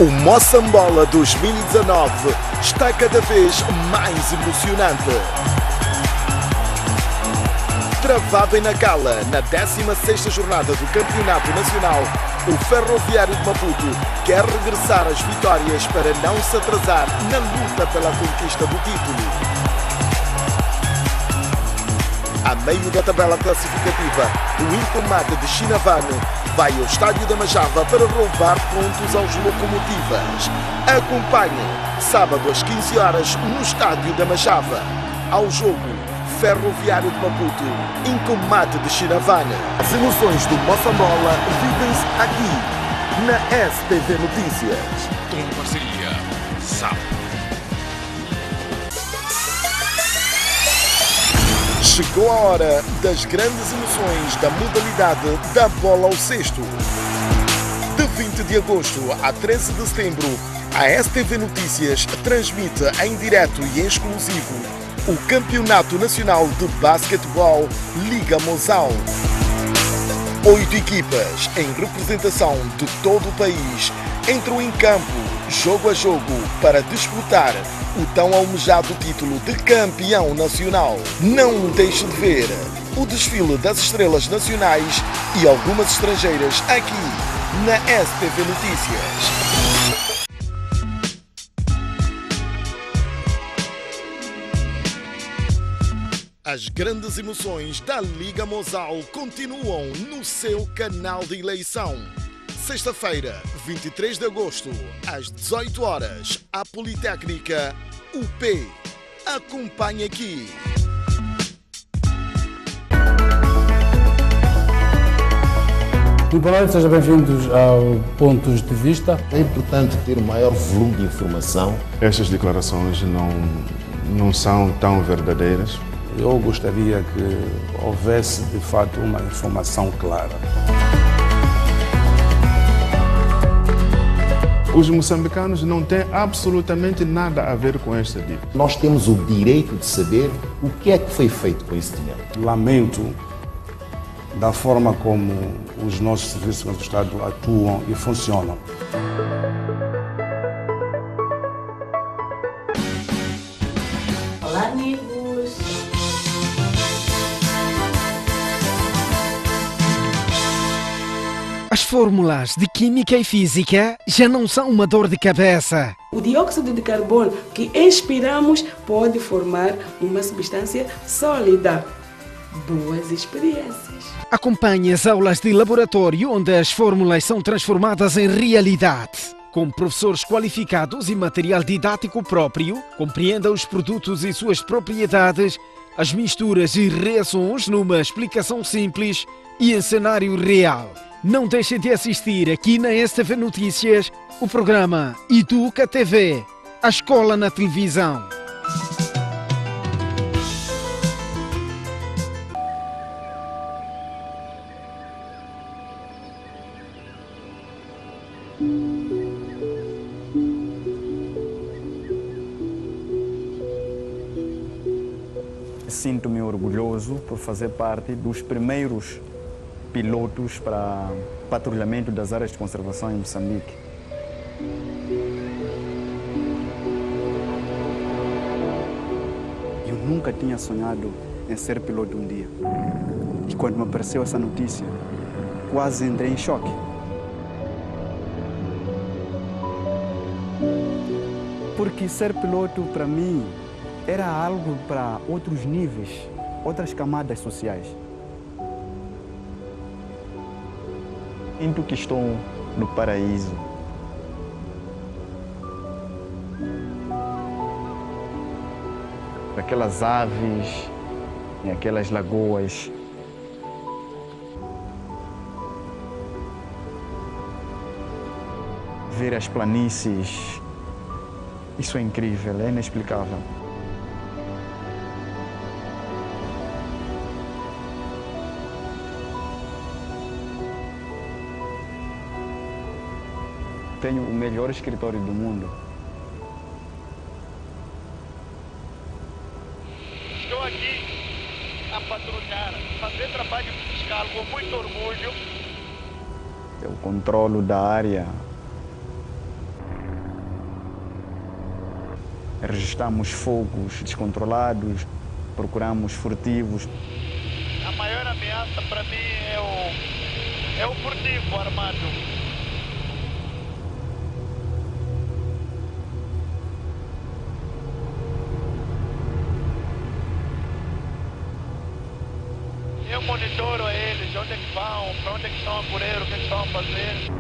O Moçambola 2019 está cada vez mais emocionante. Travado em Nacala, na 16ª jornada do Campeonato Nacional, o Ferroviário de Maputo quer regressar às vitórias para não se atrasar na luta pela conquista do título. A meio da tabela classificativa, o Incomate de Chinavane vai ao Estádio da Majava para roubar pontos aos Locomotivas. Acompanhe, sábado às 15 horas, no Estádio da Majava. Ao jogo, Ferroviário de Maputo, Incomate de Chinavane. As emoções do Moçambola vivem-se aqui, na STV Notícias. Com parceria, SAP. Chegou a hora das grandes emoções da modalidade da bola ao cesto. De 20 de agosto a 13 de setembro, a STV Notícias transmite em direto e em exclusivo o Campeonato Nacional de Basquetebol Liga Mozão. 8 equipas em representação de todo o país entram em campo, jogo a jogo, para disputar o tão almejado título de campeão nacional. Não deixe de ver o desfile das estrelas nacionais e algumas estrangeiras aqui na STV Notícias. As grandes emoções da Liga Mozão continuam no seu canal de eleição. Sexta-feira, 23 de agosto, às 18 horas, a Politécnica UP. Acompanhe aqui. Muito boa noite, sejam bem-vindos ao Pontos de Vista. É importante ter um maior volume de informação. Estas declarações não são tão verdadeiras. Eu gostaria que houvesse, de fato, uma informação clara. Os moçambicanos não têm absolutamente nada a ver com esta dívida. Nós temos o direito de saber o que é que foi feito com esse dinheiro. Lamento da forma como os nossos serviços do Estado atuam e funcionam. amigos. As fórmulas de química e física já não são uma dor de cabeça. O dióxido de carbono que expiramos pode formar uma substância sólida. Boas experiências. Acompanhe as aulas de laboratório onde as fórmulas são transformadas em realidade. Com professores qualificados e material didático próprio, compreenda os produtos e suas propriedades, as misturas e reações numa explicação simples e em cenário real. Não deixe de assistir aqui na STV Notícias o programa Educa TV, a escola na televisão. Sinto-me orgulhoso por fazer parte dos primeiros pilotos para patrulhamento das áreas de conservação em Moçambique. Eu nunca tinha sonhado em ser piloto um dia. E quando me apareceu essa notícia, quase entrei em choque. Porque ser piloto, para mim, era algo para outros níveis, outras camadas sociais. Sinto que estou no paraíso. Aquelas aves, em aquelas lagoas. Ver as planícies, isso é incrível, é inexplicável. Tenho o melhor escritório do mundo. Estou aqui a patrulhar, fazer trabalho fiscal com muito orgulho. Eu controlo da área. Registramos fogos descontrolados, procuramos furtivos. A maior ameaça para mim é o furtivo armado. Eu monitoro a eles, onde é que vão, para onde é que estão a correr, o que é que estão a fazer.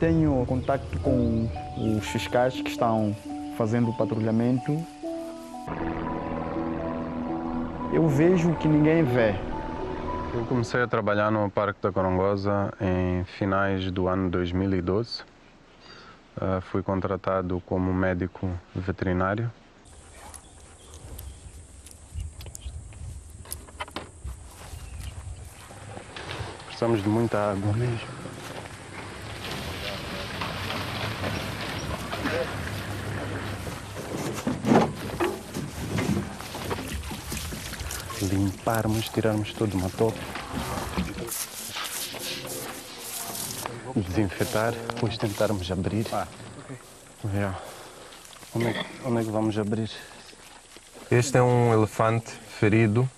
Tenho contato com os fiscais que estão fazendo o patrulhamento. Eu vejo o que ninguém vê. Eu comecei a trabalhar no Parque da Corongosa em finais do ano 2012. Fui contratado como médico veterinário. Precisamos de muita água mesmo. Limparmos, tirarmos todo o matope. Desinfetar, depois tentarmos abrir. Yeah. Onde é que vamos abrir? Este é um elefante ferido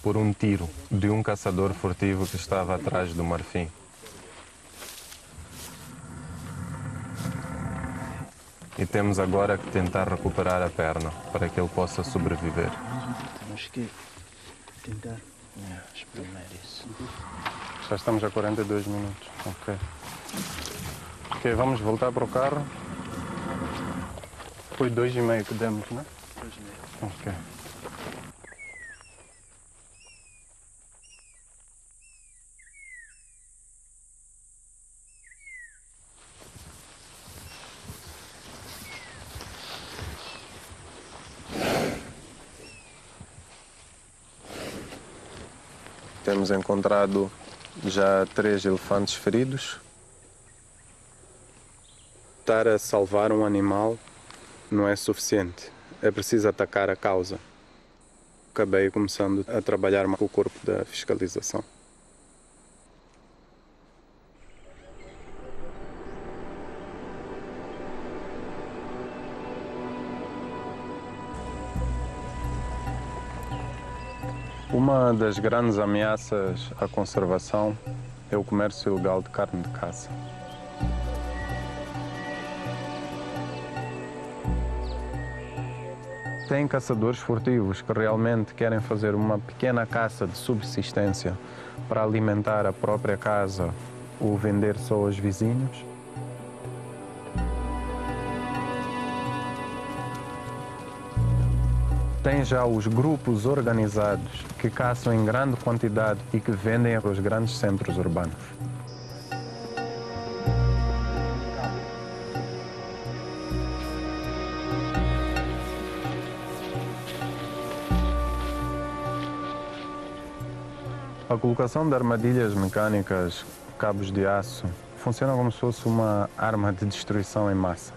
por um tiro de um caçador furtivo que estava atrás do marfim. E temos agora que tentar recuperar a perna para que ele possa sobreviver. Temos que tentar espremer isso. Já estamos a 42 minutos. Ok, vamos voltar para o carro. Foi 2,5 que demos, não é? 2,5. Ok. Temos encontrado já 3 elefantes feridos. Tentar a salvar um animal não é suficiente. É preciso atacar a causa. Acabei começando a trabalhar com o corpo da fiscalização. Uma das grandes ameaças à conservação é o comércio ilegal de carne de caça. Tem caçadores furtivos que realmente querem fazer uma pequena caça de subsistência para alimentar a própria casa ou vender só aos vizinhos. Tem já os grupos organizados que caçam em grande quantidade e que vendem aos grandes centros urbanos. A colocação de armadilhas mecânicas, cabos de aço, funciona como se fosse uma arma de destruição em massa.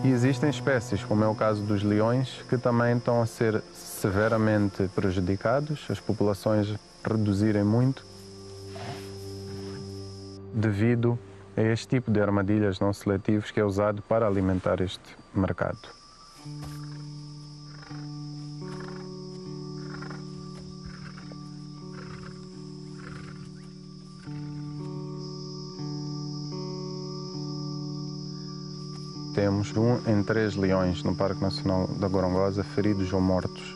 E existem espécies, como é o caso dos leões, que também estão a ser severamente prejudicados, as populações reduzirem muito, devido a este tipo de armadilhas não seletivas que é usado para alimentar este mercado. Temos 1 em 3 leões no Parque Nacional da Gorongosa feridos ou mortos.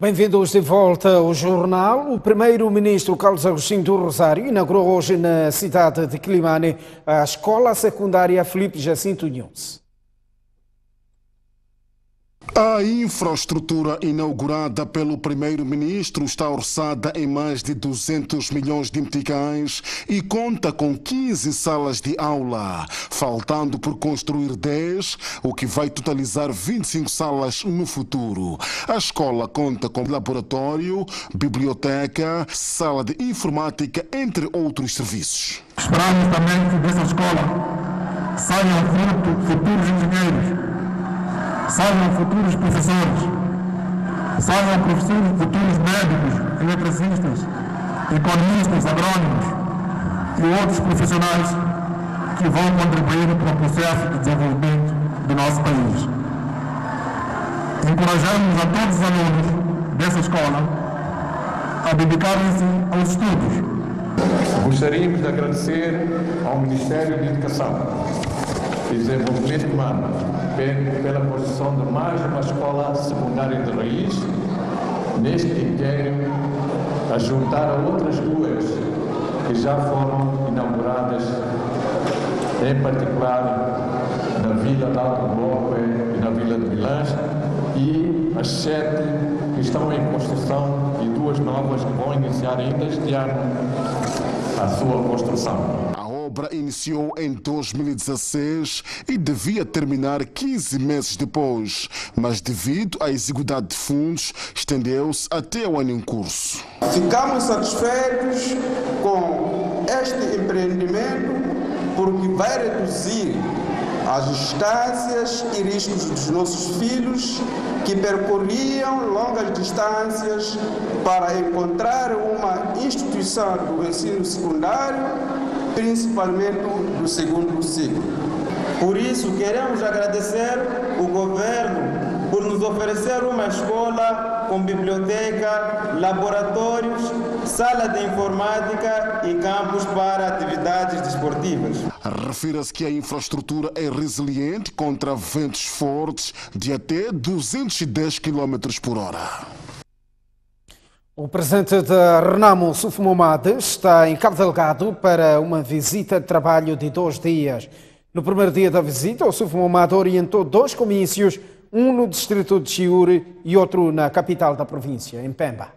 Bem-vindos de volta ao jornal. O primeiro-ministro Carlos Agostinho do Rosário inaugurou hoje na cidade de Quilimane a escola secundária Filipe Jacinto Nunes. A infraestrutura inaugurada pelo primeiro-ministro está orçada em mais de 200 milhões de meticais e conta com 15 salas de aula, faltando por construir 10, o que vai totalizar 25 salas no futuro. A escola conta com laboratório, biblioteca, sala de informática, entre outros serviços. Esperamos também que dessa escola saiam futuros engenheiros, saiam futuros professores, saiam futuros médicos, eletricistas, economistas, agrônomos e outros profissionais que vão contribuir para o processo de desenvolvimento do nosso país. Encorajamos a todos os alunos dessa escola a dedicarem-se aos estudos. Gostaríamos de agradecer ao Ministério da Educação e Desenvolvimento Humano pela construção de mais uma escola secundária de raiz, neste inquérito, a juntar a outras duas que já foram inauguradas, em particular na Vila de Alto Bloco e na Vila de Milães, e as 7 que estão em construção e 2 novas que vão iniciar ainda este ano a sua construção. A obra iniciou em 2016 e devia terminar 15 meses depois, mas devido à exiguidade de fundos, estendeu-se até o ano em curso. Ficamos satisfeitos com este empreendimento porque vai reduzir as distâncias e riscos dos nossos filhos que percorriam longas distâncias para encontrar uma instituição do ensino secundário, principalmente do segundo ciclo. Por isso, queremos agradecer o governo por nos oferecer uma escola com biblioteca, laboratórios, sala de informática e campos para atividades desportivas. Refira-se que a infraestrutura é resiliente contra ventos fortes de até 210 km por hora. O presidente da Renamo, Suf Momad, está em Cabo Delgado para uma visita de trabalho de 2 dias. No primeiro dia da visita, o Suf Momad orientou 2 comícios, um no distrito de Chiure e outro na capital da província, em Pemba.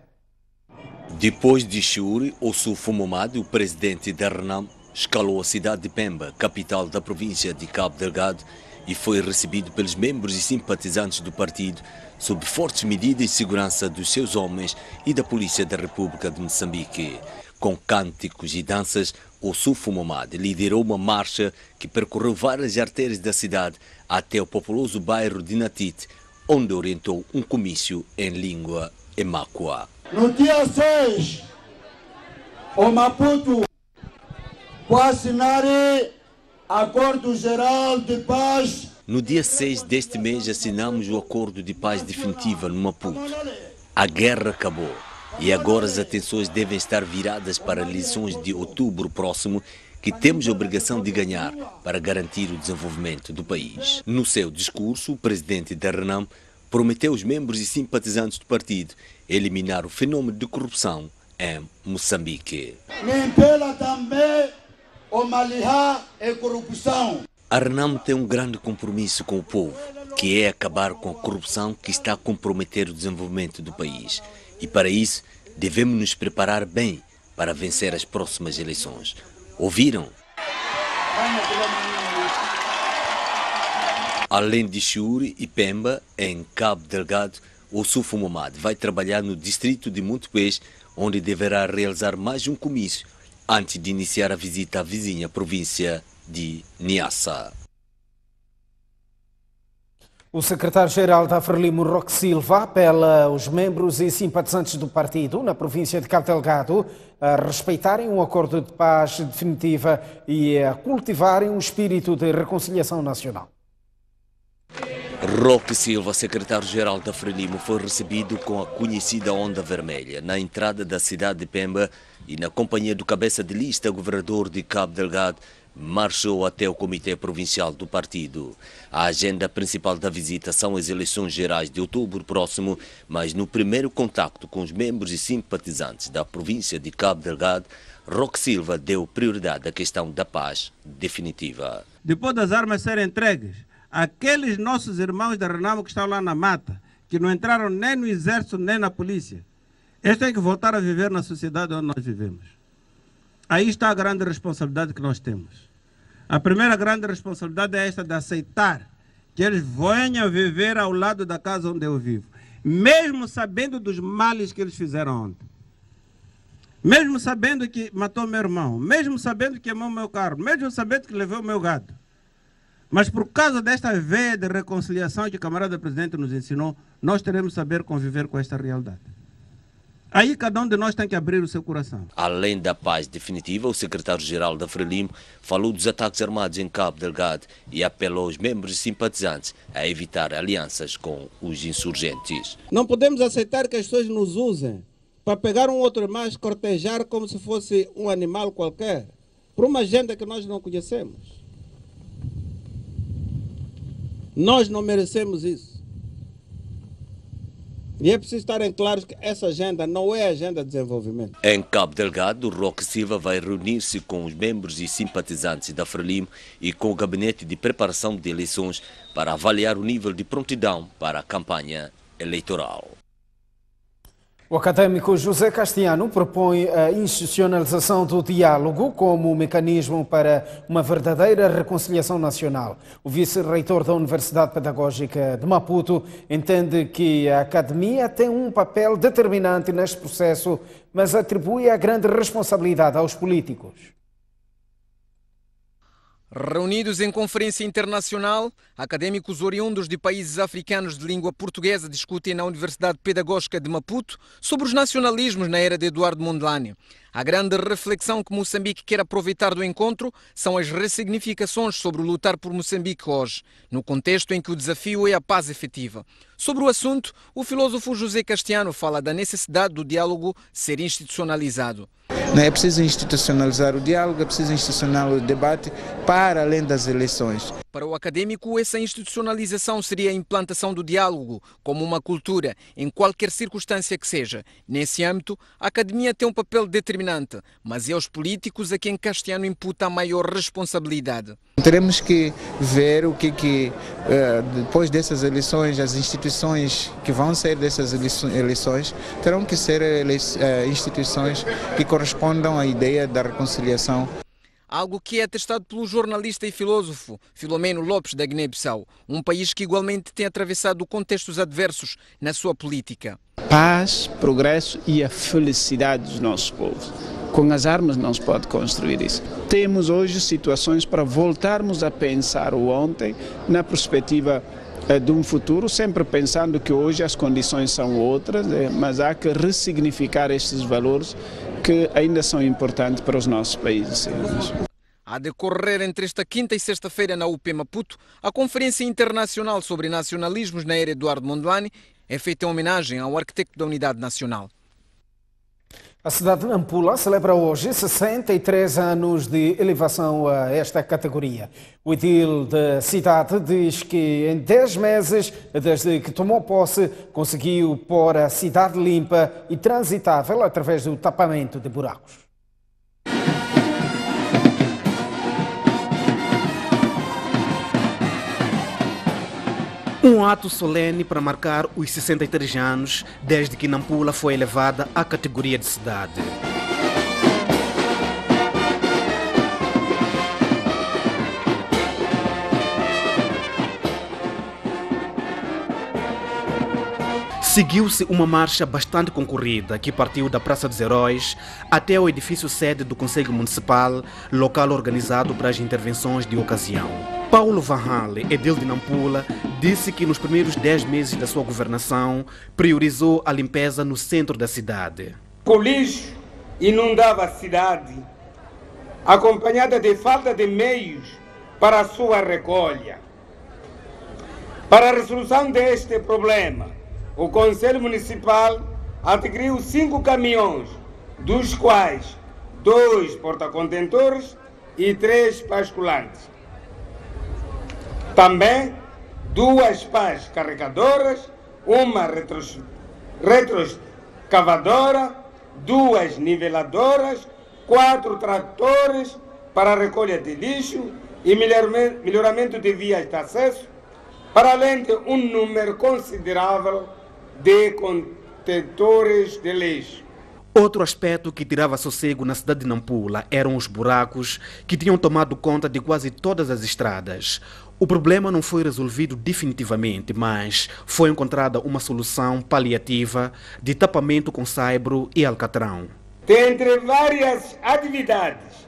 Depois de Chiure, o Suf Momad, o presidente da Renamo, escalou a cidade de Pemba, capital da província de Cabo Delgado, e foi recebido pelos membros e simpatizantes do partido sob fortes medidas de segurança dos seus homens e da Polícia da República de Moçambique. Com cânticos e danças, o Suf Momad liderou uma marcha que percorreu várias artérias da cidade até o populoso bairro de Natite, onde orientou um comício em língua emáqua. No dia 6, o Maputo vai assinar Acordo Geral de Paz. No dia 6 deste mês assinamos o Acordo de Paz Definitiva no Maputo. A guerra acabou e agora as atenções devem estar viradas para as eleições de outubro próximo, que temos a obrigação de ganhar para garantir o desenvolvimento do país. No seu discurso, o presidente da Renamo prometeu aos membros e simpatizantes do partido eliminar o fenômeno de corrupção em Moçambique. Limpela também o malihá e corrupção. A Renamo tem um grande compromisso com o povo, que é acabar com a corrupção que está a comprometer o desenvolvimento do país. E para isso, devemos nos preparar bem para vencer as próximas eleições. Ouviram? Além de Chiure e Pemba, em Cabo Delgado, o Suf Momad vai trabalhar no distrito de Montepuez, onde deverá realizar mais um comício antes de iniciar a visita à vizinha província de Niassa. O secretário-geral da Frelimo, Roque Silva, apela aos membros e simpatizantes do partido na província de Cabo Delgado a respeitarem um acordo de paz definitiva e a cultivarem um espírito de reconciliação nacional. Roque Silva, secretário-geral da Frelimo, foi recebido com a conhecida onda vermelha na entrada da cidade de Pemba e, na companhia do cabeça de lista, governador de Cabo Delgado, marchou até o Comitê Provincial do Partido. A agenda principal da visita são as eleições gerais de outubro próximo, mas no primeiro contacto com os membros e simpatizantes da província de Cabo Delgado, Roque Silva deu prioridade à questão da paz definitiva. Depois das armas serem entregues, aqueles nossos irmãos da Renamo que estão lá na mata, que não entraram nem no exército nem na polícia, eles têm que voltar a viver na sociedade onde nós vivemos. Aí está a grande responsabilidade que nós temos. A primeira grande responsabilidade é esta de aceitar que eles venham viver ao lado da casa onde eu vivo, mesmo sabendo dos males que eles fizeram ontem. Mesmo sabendo que matou meu irmão, mesmo sabendo que queimou meu carro, mesmo sabendo que levou meu gado. Mas por causa desta veia de reconciliação que o camarada presidente nos ensinou, nós teremos que saber conviver com esta realidade. Aí cada um de nós tem que abrir o seu coração. Além da paz definitiva, o secretário-geral da Frelimo falou dos ataques armados em Cabo Delgado e apelou aos membros e simpatizantes a evitar alianças com os insurgentes. Não podemos aceitar que as pessoas nos usem para pegar um outro mais, cortejar como se fosse um animal qualquer, por uma agenda que nós não conhecemos. Nós não merecemos isso. E é preciso estarem claros que essa agenda não é agenda de desenvolvimento. Em Cabo Delgado, Roque Silva vai reunir-se com os membros e simpatizantes da Frelimo e com o gabinete de preparação de eleições para avaliar o nível de prontidão para a campanha eleitoral. O académico José Castiano propõe a institucionalização do diálogo como mecanismo para uma verdadeira reconciliação nacional. O vice-reitor da Universidade Pedagógica de Maputo entende que a academia tem um papel determinante neste processo, mas atribui a grande responsabilidade aos políticos. Reunidos em conferência internacional, académicos oriundos de países africanos de língua portuguesa discutem na Universidade Pedagógica de Maputo sobre os nacionalismos na era de Eduardo Mondlane. A grande reflexão que Moçambique quer aproveitar do encontro são as ressignificações sobre o lutar por Moçambique hoje, no contexto em que o desafio é a paz efetiva. Sobre o assunto, o filósofo José Castiano fala da necessidade do diálogo ser institucionalizado. Não é preciso institucionalizar o diálogo, é preciso institucionalizar o debate para além das eleições. Para o académico, essa institucionalização seria a implantação do diálogo como uma cultura, em qualquer circunstância que seja. Nesse âmbito, a academia tem um papel determinante, mas é aos políticos a quem Castiano imputa a maior responsabilidade. Teremos que ver o que depois dessas eleições, as instituições que vão sair dessas eleições terão que ser instituições que correspondam à ideia da reconciliação. Algo que é atestado pelo jornalista e filósofo Filomeno Lopes da Guiné-Bissau, um país que igualmente tem atravessado contextos adversos na sua política. Paz, progresso e a felicidade dos nossos povos. Com as armas não se pode construir isso. Temos hoje situações para voltarmos a pensar o ontem na perspectiva de um futuro, sempre pensando que hoje as condições são outras, mas há que ressignificar estes valores que ainda são importantes para os nossos países. A decorrer entre esta quinta e sexta-feira na UP Maputo, a Conferência Internacional sobre Nacionalismos na Era Eduardo Mondlane é feita em homenagem ao arquiteto da Unidade Nacional. A cidade de Nampula celebra hoje 63 anos de elevação a esta categoria. O edil da cidade diz que em 10 meses, desde que tomou posse, conseguiu pôr a cidade limpa e transitável através do tapamento de buracos. Um ato solene para marcar os 63 anos desde que Nampula foi elevada à categoria de cidade. Seguiu-se uma marcha bastante concorrida que partiu da Praça dos Heróis até o edifício sede do Conselho Municipal, local organizado para as intervenções de ocasião. Paulo Van Hale, edil de Nampula, disse que nos primeiros 10 meses da sua governação priorizou a limpeza no centro da cidade. O lixo inundava a cidade, acompanhada de falta de meios para a sua recolha. Para a resolução deste problema, o Conselho Municipal adquiriu 5 caminhões, dos quais 2 porta-contentores e 3 basculantes. Também 2 pás carregadoras, uma retroescavadora, 2 niveladoras, 4 tratores para a recolha de lixo e melhoramento de vias de acesso, para além de um número considerável de contentores de lixo. Outro aspecto que tirava sossego na cidade de Nampula eram os buracos que tinham tomado conta de quase todas as estradas. O problema não foi resolvido definitivamente, mas foi encontrada uma solução paliativa de tapamento com saibro e alcatrão. Dentre várias atividades,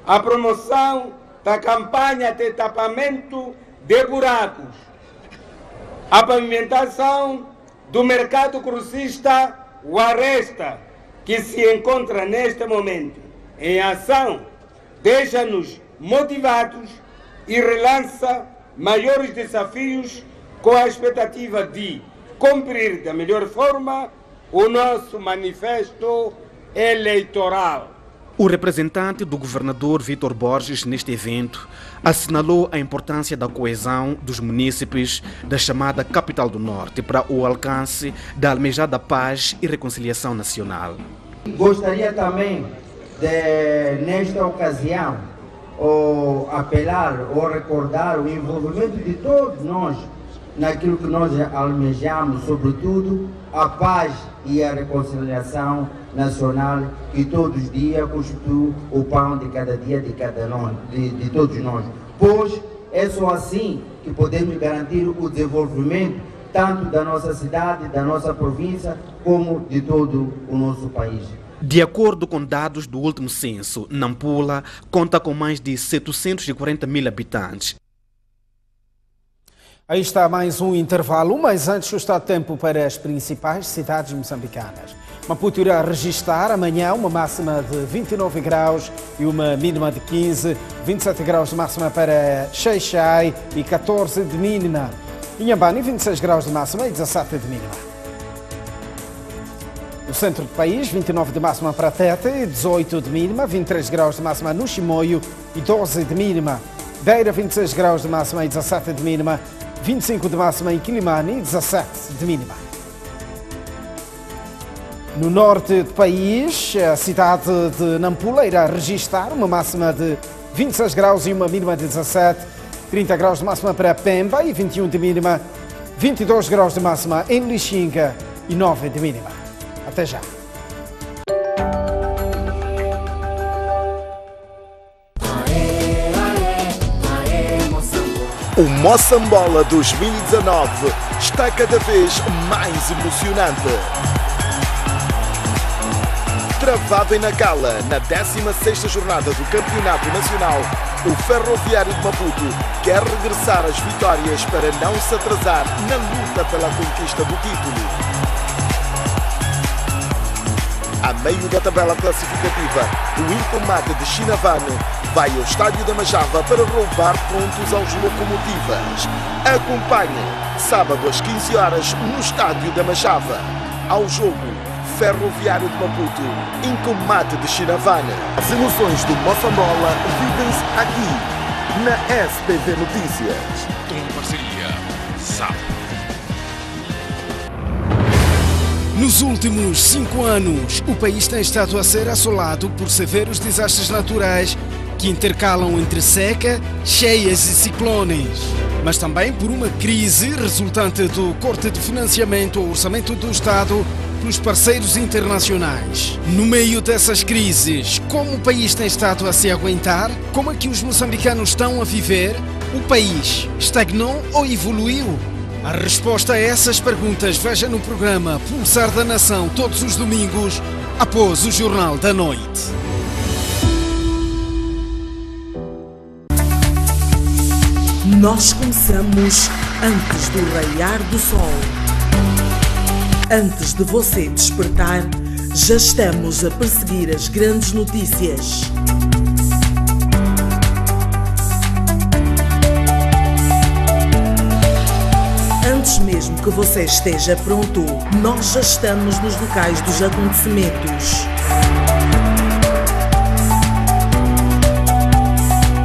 a promoção da campanha de tapamento de buracos, a pavimentação do mercado crucista Guaresta, que se encontra neste momento em ação, deixa-nos motivados e relança maiores desafios com a expectativa de cumprir da melhor forma o nosso manifesto eleitoral. O representante do governador Vítor Borges neste evento assinalou a importância da coesão dos munícipes da chamada Capital do Norte para o alcance da almejada paz e reconciliação nacional. Gostaria também de, nesta ocasião, apelar ou recordar o envolvimento de todos nós naquilo que nós almejamos, sobretudo a paz e a reconciliação nacional, que todos os dias constitui o pão de cada dia de todos nós. Pois é só assim que podemos garantir o desenvolvimento tanto da nossa cidade, da nossa província, como de todo o nosso país. De acordo com dados do último censo, Nampula conta com mais de 740 mil habitantes. Aí está mais um intervalo, mas antes o estado de tempo para as principais cidades moçambicanas. Maputo irá registrar amanhã uma máxima de 29 graus e uma mínima de 15, 27 graus de máxima para Xai-Xai e 14 de mínima. Inhambane, 26 graus de máxima e 17 de mínima. No centro do país, 29 de máxima para Tete e 18 de mínima, 23 graus de máxima no Chimoio e 12 de mínima. Beira, 26 graus de máxima e 17 de mínima, 25 de máxima em Quilimane e 17 de mínima. No norte do país, a cidade de Nampula irá registrar uma máxima de 26 graus e uma mínima de 17, 30 graus de máxima para Pemba e 21 de mínima, 22 graus de máxima em Lixinga e 9 de mínima. Até já. O Moçambola 2019 está cada vez mais emocionante. Travado em Nacala, na 16ª jornada do Campeonato Nacional, o Ferroviário de Maputo quer regressar às vitórias para não se atrasar na luta pela conquista do título. A meio da tabela classificativa, o Incomate de Chinavane vai ao estádio da Majava para roubar pontos aos Locomotivas. Acompanhe, sábado às 15 horas, no estádio da Majava. Ao jogo, Ferroviário de Maputo, Incomate de Chinavane. As emoções do Moçambola vivem-se aqui, na SPV Notícias. Tom Parceria, SAP. Nos últimos 5 anos, o país tem estado a ser assolado por severos desastres naturais que intercalam entre seca, cheias e ciclones, mas também por uma crise resultante do corte de financiamento ao orçamento do Estado pelos parceiros internacionais. No meio dessas crises, como o país tem estado a se aguentar? Como é que os moçambicanos estão a viver? O país estagnou ou evoluiu? A resposta a essas perguntas veja no programa Pulsar da Nação todos os domingos, após o Jornal da Noite. Nós começamos antes do raiar do sol. Antes de você despertar, já estamos a perseguir as grandes notícias. Antes mesmo que você esteja pronto, nós já estamos nos locais dos acontecimentos.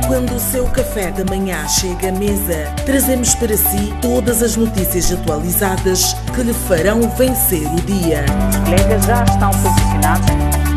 Quando o seu café da manhã chega à mesa, trazemos para si todas as notícias atualizadas que lhe farão vencer o dia. Os colegas já estão posicionados.